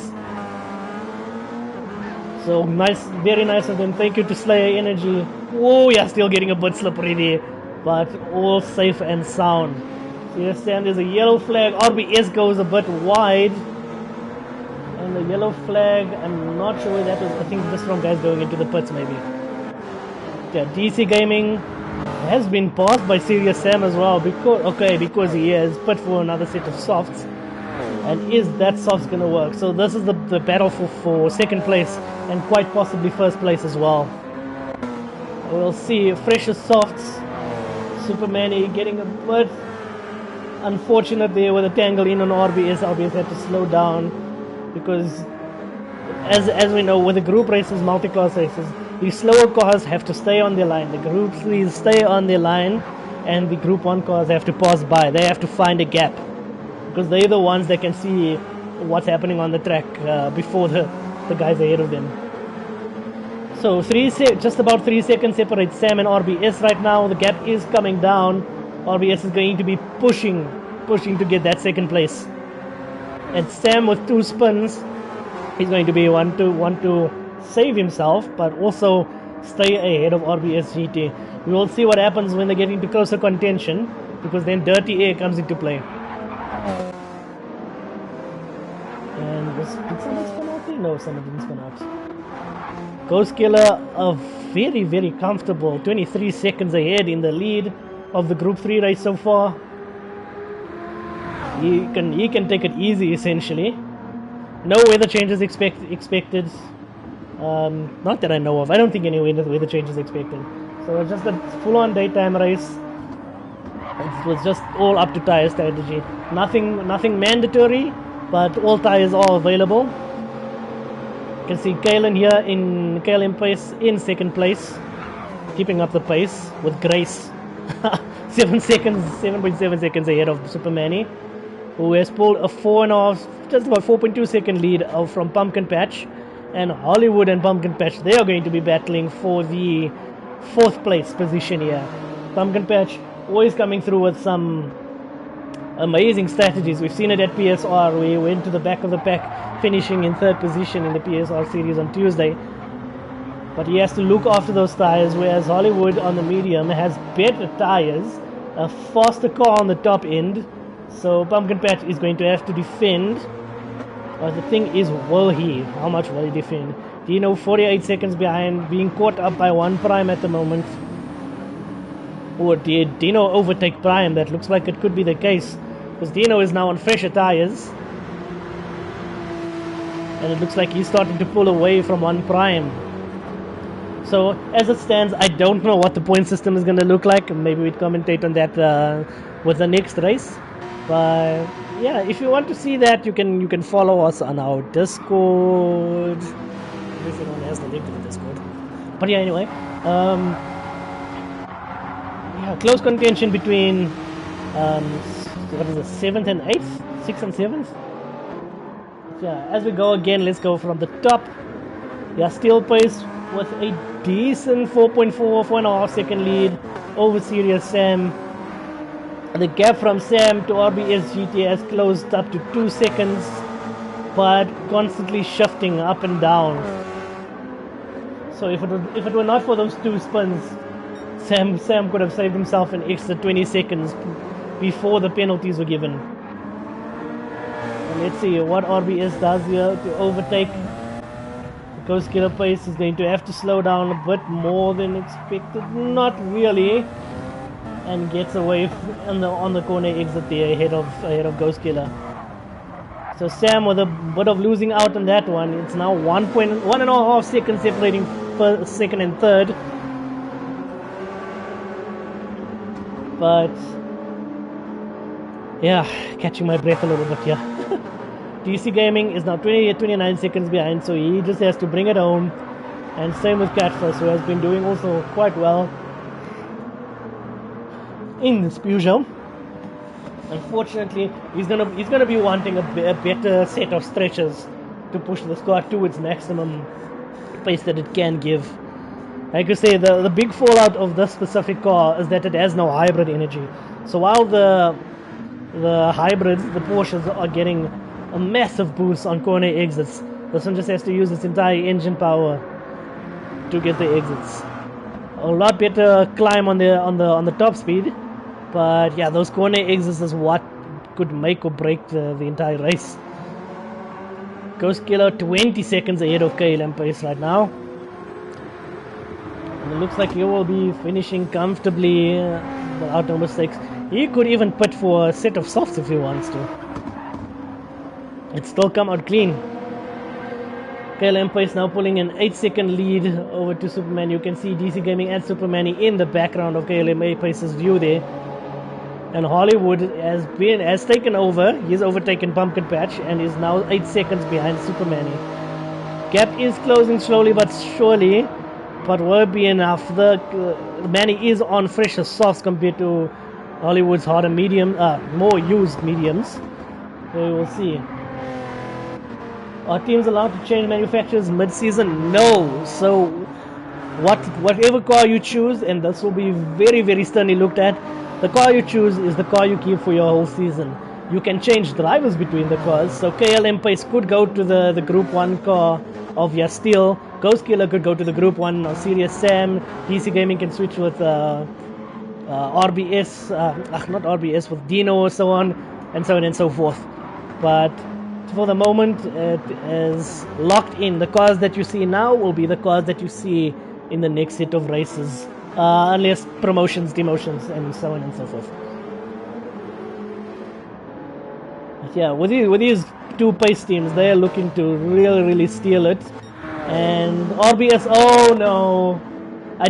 So nice, very nice of them. Thank you to Slayer Energy. Oh yeah, still getting a bit slippery there, but all safe and sound. So you understand there's a yellow flag. RBS goes a bit wide, and the yellow flag, I'm not sure where that was. I think just from guys going into the pits maybe. Yeah, DC Gaming has been passed by Serious Sam as well, because he has put for another set of softs. And is that softs gonna work? So this is the battle for second place and quite possibly first place as well. We'll see. Fresher softs. Superman getting a bit unfortunate there with a tangle in on RBS. RBS had to slow down because, as we know, with the group races, multi-class races, the slower cars have to stay on their line. The group 3s stay on their line, and the group 1 cars have to pass by. They have to find a gap, because they're the ones that can see what's happening on the track before the guys ahead of them. So just about 3 seconds separate Sam and RBS right now. The gap is coming down. RBS is going to be pushing to get that second place. And Sam with 2 spins, he's going to be one to save himself, but also stay ahead of RBS GT. We will see what happens when they get into closer contention, because then dirty air comes into play. And did someone spin out there? No, someone didn't spin out. Ghost Killer, a very, very comfortable 23 seconds ahead in the lead of the Group 3 race so far. He can take it easy, essentially. No weather changes expected. Not that I know of. I don't think any weather changes expected. So it's just a full-on daytime race. It was just all up to tire strategy. Nothing mandatory, but all tires are available. You can see Kalen here in KLM pace in second place, keeping up the pace with grace. 7.7 seconds ahead of Superman, who has pulled a 4.2 second lead from Pumpkin Patch. And Hollywood and Pumpkin Patch, they are going to be battling for the 4th place position here. Pumpkin Patch always coming through with some amazing strategies. We've seen it at PSR. We went to the back of the pack, finishing in 3rd position in the PSR series on Tuesday. But he has to look after those tires, whereas Hollywood on the medium has better tires, a faster car on the top end. So Pumpkin Patch is going to have to defend. But the thing is, will he? How much will he defend? Dino 48 seconds behind, being caught up by One Prime at the moment. Or did Dino overtake Prime? That looks like it could be the case, because Dino is now on fresher tires. and it looks like he's starting to pull away from one prime. So as it stands, I don't know what the point system is going to look like. Maybe we'd commentate on that with the next race. But yeah, if you want to see that, you can follow us on our Discord. Everyone has the link to the Discord. But yeah, anyway, yeah, close contention between what is it, 7th and 8th, 6th and 7th. Yeah, as we go again, let's go from the top. Yeah, Steel Pace with a decent 4.4.5 second lead over Serious Sam. The gap from Sam to RBS GTS closed up to 2 seconds, but constantly shifting up and down. So if it were not for those 2 spins, Sam could have saved himself an extra 20 seconds before the penalties were given. And let's see what RBS does here to overtake. Ghost Killer Pace is going to have to slow down a bit more than expected. Not really. And gets away on the corner exit there ahead of Ghost Killer. So Sam with a bit of losing out on that one. It's now 1.5 seconds separating first, second and third. But yeah, catching my breath a little bit here. DC Gaming is now 29 seconds behind, so he just has to bring it home. And same with Catfish, who has been doing also quite well in this Peugeot. Unfortunately, he's gonna be wanting a better set of stretches to push the car to its maximum pace that it can give. Like I say, the big fallout of this specific car is that it has no hybrid energy. So while the hybrids, the Porsches, are getting a massive boost on corner exits, this one just has to use its entire engine power to get the exits. A lot better climb on the top speed, but yeah, those corner exits is what could make or break the entire race. Ghost Killer 20 seconds ahead of KLM Pace right now. And it looks like he will be finishing comfortably without no mistakes. He could even put for a set of softs if he wants to. It's still come out clean. KLM Pace now pulling an 8-second lead over to Superman. You can see DC Gaming and Superman in the background of KLM Pace's view there. And Hollywood has taken over. He's overtaken Pumpkin Patch and is now 8 seconds behind Superman. Gap is closing slowly but surely, but will be enough. The Manny is on fresher softs compared to Hollywood's harder medium, more used mediums. So we will see. Are teams allowed to change manufacturers mid-season? No. So whatever car you choose, and this will be very, very sternly looked at, the car you choose is the car you keep for your whole season. You can change drivers between the cars. So KLM Pace could go to the Group 1 car of your Steel. Ghost Killer could go to the Group 1 of Serious Sam. DC Gaming can switch with RBS, not RBS, with Dino or so on and so forth. But for the moment, it is locked in. The cars that you see now will be the cars that you see in the next set of races, unless promotions, demotions, and so on and so forth. But yeah, with these 2 pace teams, they are looking to really steal it. And RBS, oh no, I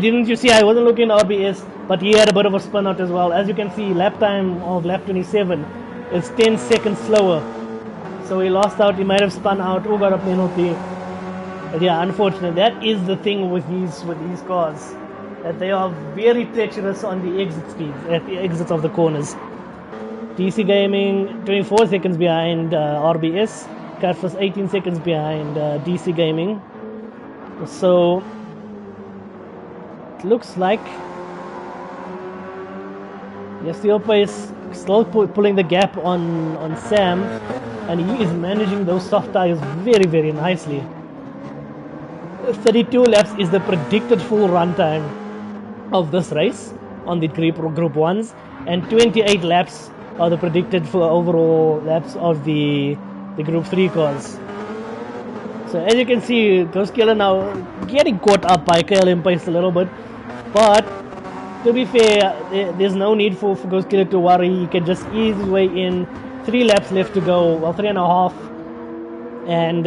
wasn't looking at RBS, but he had a bit of a spin out as well. As you can see, lap time of lap 27 is 10 seconds slower. So he lost out, he might have spun out or got a penalty. But yeah, unfortunately, that is the thing with these cars, that they are very treacherous on the exit speeds, at the exits of the corners. DC Gaming 24 seconds behind RBS, Catfish 18 seconds behind DC Gaming. So it looks like Steel Pace still pulling the gap on Sam, and he is managing those soft tires very nicely. 32 laps is the predicted full run time of this race on the Group 1s, and 28 laps are the predicted for overall laps of the Group 3 cars. So as you can see, Ghost Killer now getting caught up by KLM Pace a little bit, but to be fair, there's no need for Ghost Killer to worry. He can just ease his way in. 3 laps left to go, well, 3.5, and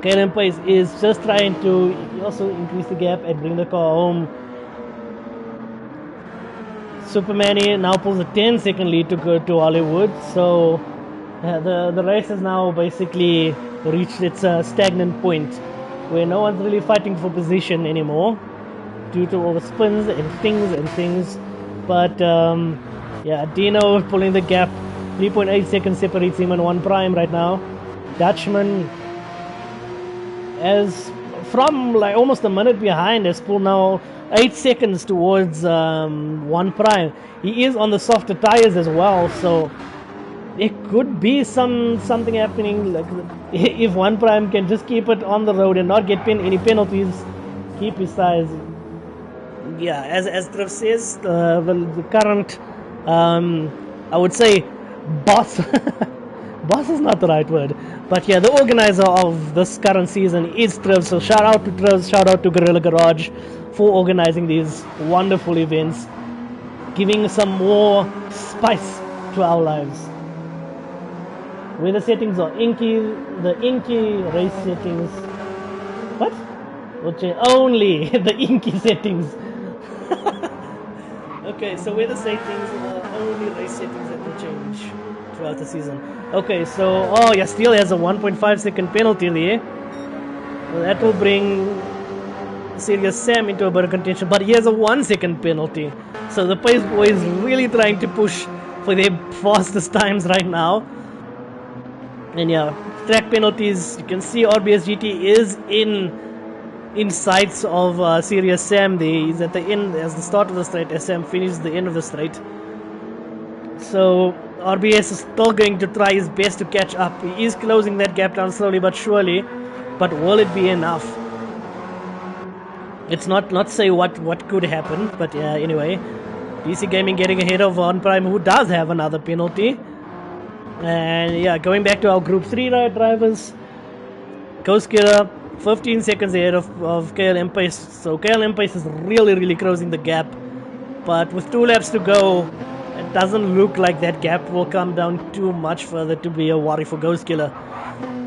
KLM Pace is just trying to also increase the gap and bring the car home. Superman now pulls a 10-second lead to go to Hollywood, so the race has now basically reached its stagnant point, where no one's really fighting for position anymore due to all the spins and things. But yeah, Dino pulling the gap. 3.8 seconds separates him and 1 prime right now. Dutchman, as from like almost a minute behind, has pulled now 8 seconds towards 1 prime. He is on the softer tires as well, so there could be something happening. Like if 1 prime can just keep it on the road and not get any penalties, keep his tires. Yeah, as Trev says, the current, I would say, boss. Boss is not the right word, but yeah, the organizer of this current season is Trev. So shout out to Trev, shout out to Gorilla Garage for organizing these wonderful events, giving some more spice to our lives. Where the settings are inky, the inky race settings. What? Only the inky settings. Okay, so where the settings are only race settings that will change throughout the season. Okay, so yeah, still has a 1.5 second penalty there. Well, that will bring Serious Sam into a better contention, but he has a 1 second penalty. So the Pace Boys really trying to push for their fastest times right now. And yeah, track penalties. You can see RBS GT is in sights of Serious Sam there. He's at the end, as the start of the straight, as Sam finishes the end of the straight. So RBS is still going to try his best to catch up. He is closing that gap down slowly but surely, but will it be enough? It's not say what could happen, but yeah, anyway, DC Gaming getting ahead of 1 prime, who does have another penalty. And yeah, going back to our Group 3 drivers, Ghost Killer 15 seconds ahead of KLM Pace. So KLM Pace is really closing the gap, but with 2 laps to go, it doesn't look like that gap will come down too much further to be a worry for Ghost Killer.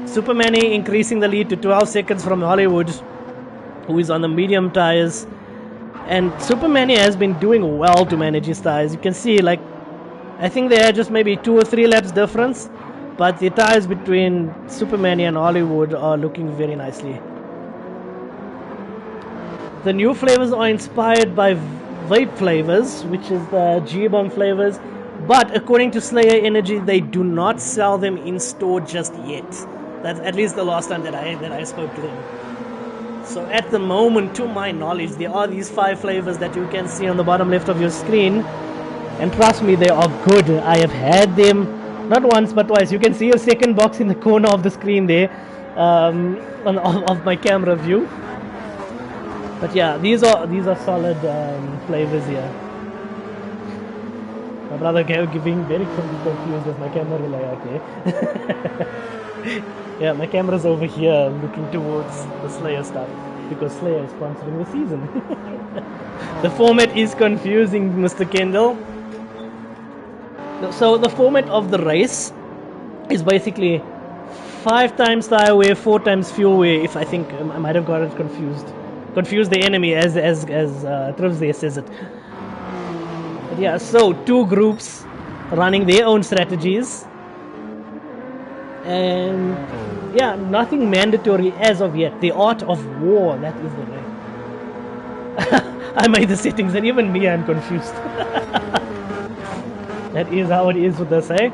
Superman increasing the lead to 12 seconds from Hollywood, who is on the medium tires. And Superman has been doing well to manage his tires. You can see, like, I think they are just maybe 2 or 3 laps difference, but the tires between Superman and Hollywood are looking very nicely. The new flavors are inspired by vape flavors, which is the G-Bomb flavors, but according to Slayer Energy, they do not sell them in store just yet. That's at least the last time that I spoke to them. So at the moment, to my knowledge, there are these 5 flavors that you can see on the bottom left of your screen, and trust me, they are good. I have had them not once but twice. You can see a second box in the corner of the screen there, of my camera view. But yeah, these are solid flavors here. My brother being very confused with my camera layout here. Yeah, my camera's over here looking towards the Slayer stuff, because Slayer is sponsoring the season. The format is confusing, Mr. Kendall. So the format of the race is basically 5 times tire wear, 4 times fuel wear. If I think I might have got it confused. Confuse the enemy, as Trivs there says it. But yeah, so 2 groups running their own strategies, and yeah, nothing mandatory as of yet. The art of war, that is the way. I made the settings, and even me, I'm confused. That is how it is with this, eh?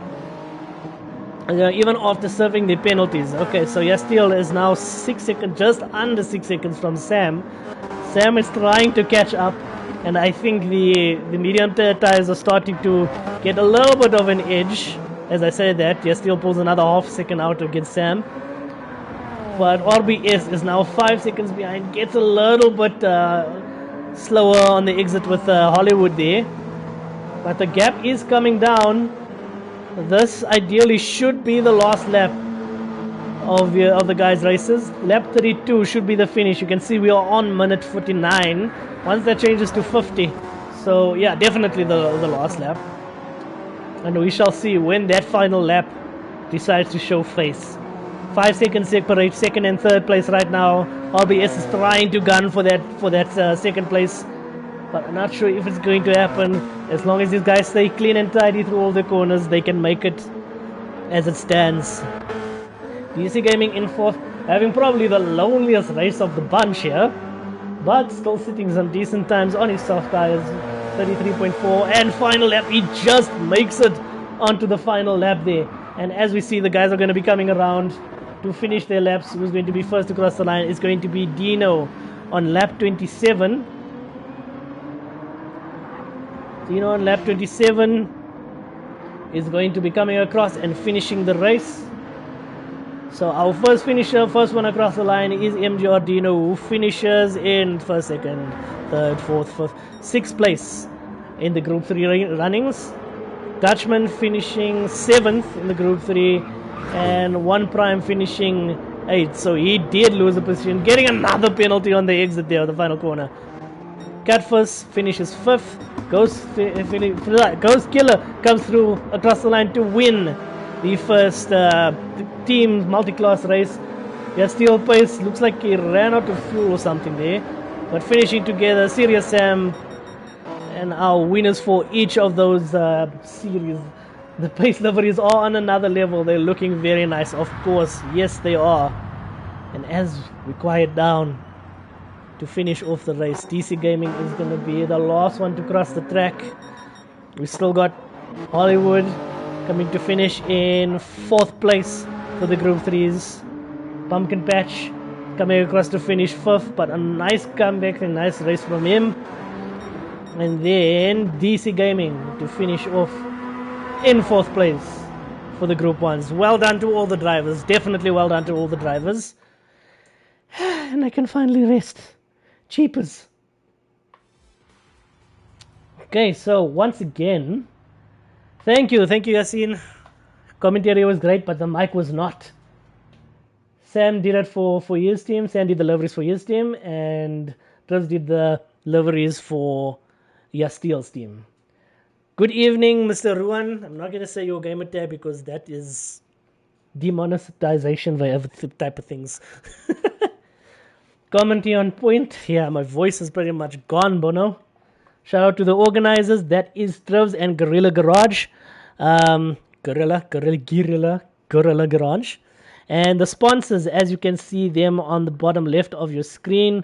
Even after serving the penalties. Okay, so Yastiel is now 6 seconds, just under 6 seconds from Sam. Sam is trying to catch up, and I think the medium tires are starting to get a little bit of an edge. As I said that, Yastiel pulls another half second out against Sam. But RBS is now 5 seconds behind, gets a little bit slower on the exit with Hollywood there. But the gap is coming down. This ideally should be the last lap of the guys' races. Lap 32 should be the finish. You can see we are on minute 49. Once that changes to 50. So yeah, definitely the last lap. And we shall see when that final lap decides to show face. 5 seconds separate second and third place right now. RBS is trying to gun for that second place, but I'm not sure if it's going to happen. As long as these guys stay clean and tidy through all the corners, they can make it as it stands. DC Gaming in fourth, having probably the loneliest race of the bunch here, but still sitting some decent times on his soft tires. 33.4, and final lap, he just makes it onto the final lap there. And as we see, the guys are going to be coming around to finish their laps. Who's going to be first across the line is going to be Dino on lap 27. Dino on lap 27 is going to be coming across and finishing the race. So our first finisher, first one across the line is MGR Dino, who finishes in first, second, third, fourth, fifth, sixth place in the Group 3 runnings. Dutchman finishing 7th in the Group 3, and One Prime finishing 8th. So he did lose a position, getting another penalty on the exit there, the final corner. Catfuss finishes 5th. Ghost Killer comes through across the line to win the first team multi-class race. Yeah, Steel Pace looks like he ran out of fuel or something there, but finishing together, Serious Sam and our winners for each of those series. The pace liveries are on another level. They're looking very nice, of course. Yes, they are. And as we quiet down to finish off the race, DC Gaming is going to be the last one to cross the track. We still got Hollywood coming to finish in 4th place for the Group 3s. Pumpkin Patch coming across to finish 5th, but a nice comeback and nice race from him. And then DC Gaming to finish off in 4th place for the Group 1s. Well done to all the drivers. Definitely well done to all the drivers. And I can finally rest. Cheapers. Okay, so once again, thank you, Yassine. Commentary was great, but the mic was not. Sam did it for his team. Sam did the liveries for his team, and Trevs did the liveries for Yasteel's team. Good evening, Mr. Ruan. I'm not going to say your gamer tag because that is demonetization by other type of things. Commentary on point. Yeah, my voice is pretty much gone, Bono. Shout out to the organizers. That is Trevs and Gorilla Garage. Gorilla Garage. And the sponsors, as you can see them on the bottom left of your screen,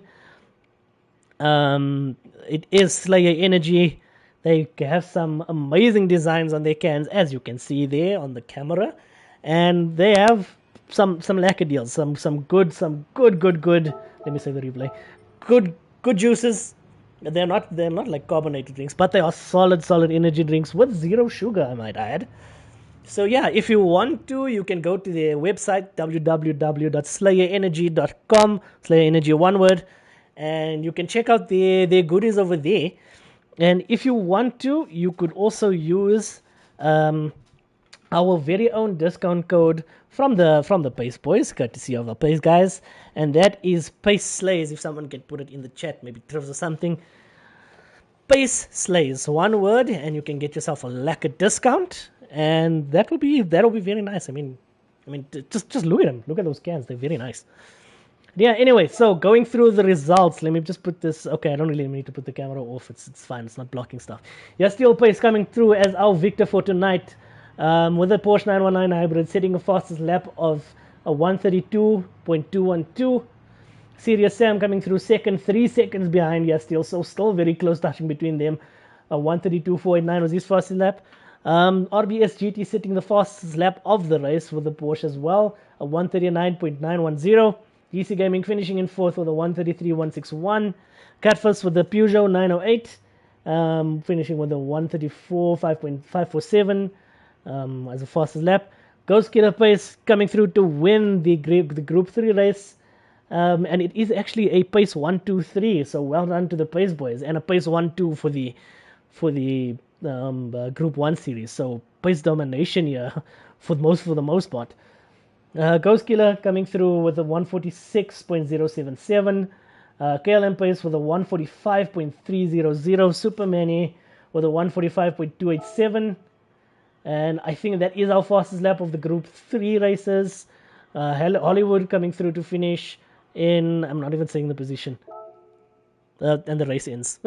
it is Slayer Energy. They have some amazing designs on their cans, as you can see there on the camera, and they have some lacquer deals, some good. Let me say the replay. Good juices. They're not like carbonated drinks, but they are solid energy drinks with zero sugar, I might add. So yeah, if you want to, you can go to their website www.slayerenergy.com, Slayer Energy one word, and you can check out their goodies over there. And if you want to, you could also use our very own discount code from the Pace Boys, courtesy of our Pace guys, and that is Pace Slays. If someone can put it in the chat, maybe Trevs or something. Pace Slays, one word, and you can get yourself a lacquer discount, and that'll be very nice. I mean, just look at them. Look at those cans. They're very nice. Yeah, anyway, so going through the results, let me just put this. Okay, I don't really need to put the camera off. It's fine. It's not blocking stuff. Yeah, Steel Pace coming through as our victor for tonight with a Porsche 919 hybrid, setting a fastest lap of a 132.212. Serious Sam coming through second, 3 seconds behind Yasteel, so still very close touching between them. 132.489 was his fastest lap. RBS GT sitting the fastest lap of the race with the Porsche as well, a 139.910. DC Gaming finishing in fourth with a 133.161. Catfuss with the Peugeot 908, finishing with a 134.547 as the fastest lap. Ghost Killer Pace coming through to win the Group 3 race. And it is actually a pace 1-2-3, so well done to the Pace boys, and a pace 1-2 for the Group 1 series. So pace domination here for the most part. Ghost Killer coming through with a 146.077. KLM Pace with a 145.300. Superman with a 145.287. And I think that is our fastest lap of the Group 3 races. Hollywood coming through to finish in, I'm not even saying the position, and the race ends.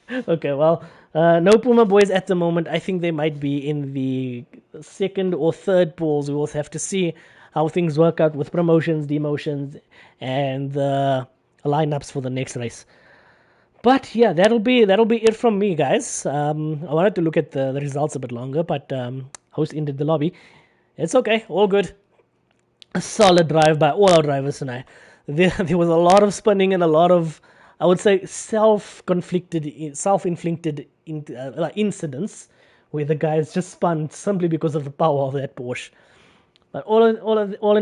Okay, well, no Puma boys at the moment. I think they might be in the second or third pools. We will have to see how things work out with promotions, demotions, and the lineups for the next race. But yeah, that'll be it from me, guys. I wanted to look at the results a bit longer, but host ended the lobby. It's okay, all good. A solid drive by all our drivers tonight. There was a lot of spinning and a lot of, I would say, self-inflicted incidents where the guys just spun simply because of the power of that Porsche. But all in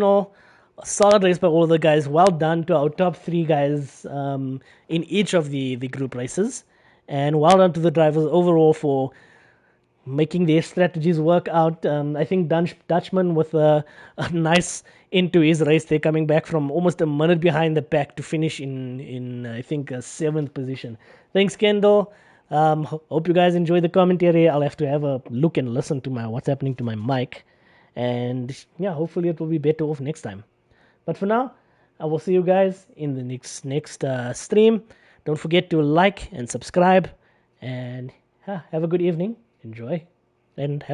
all, a solid race by all of the guys. Well done to our top three guys in each of the group races. And well done to the drivers overall for making their strategies work out. I think Dutchman with a nice into his race. They're coming back from almost a minute behind the pack to finish in I think a seventh position. Thanks, Kendall. Hope you guys enjoy the commentary. I'll have to have a look and listen to what's happening to my mic, and yeah, hopefully it will be better off next time. But for now, I will see you guys in the next stream. Don't forget to like and subscribe, and have a good evening. Enjoy, and have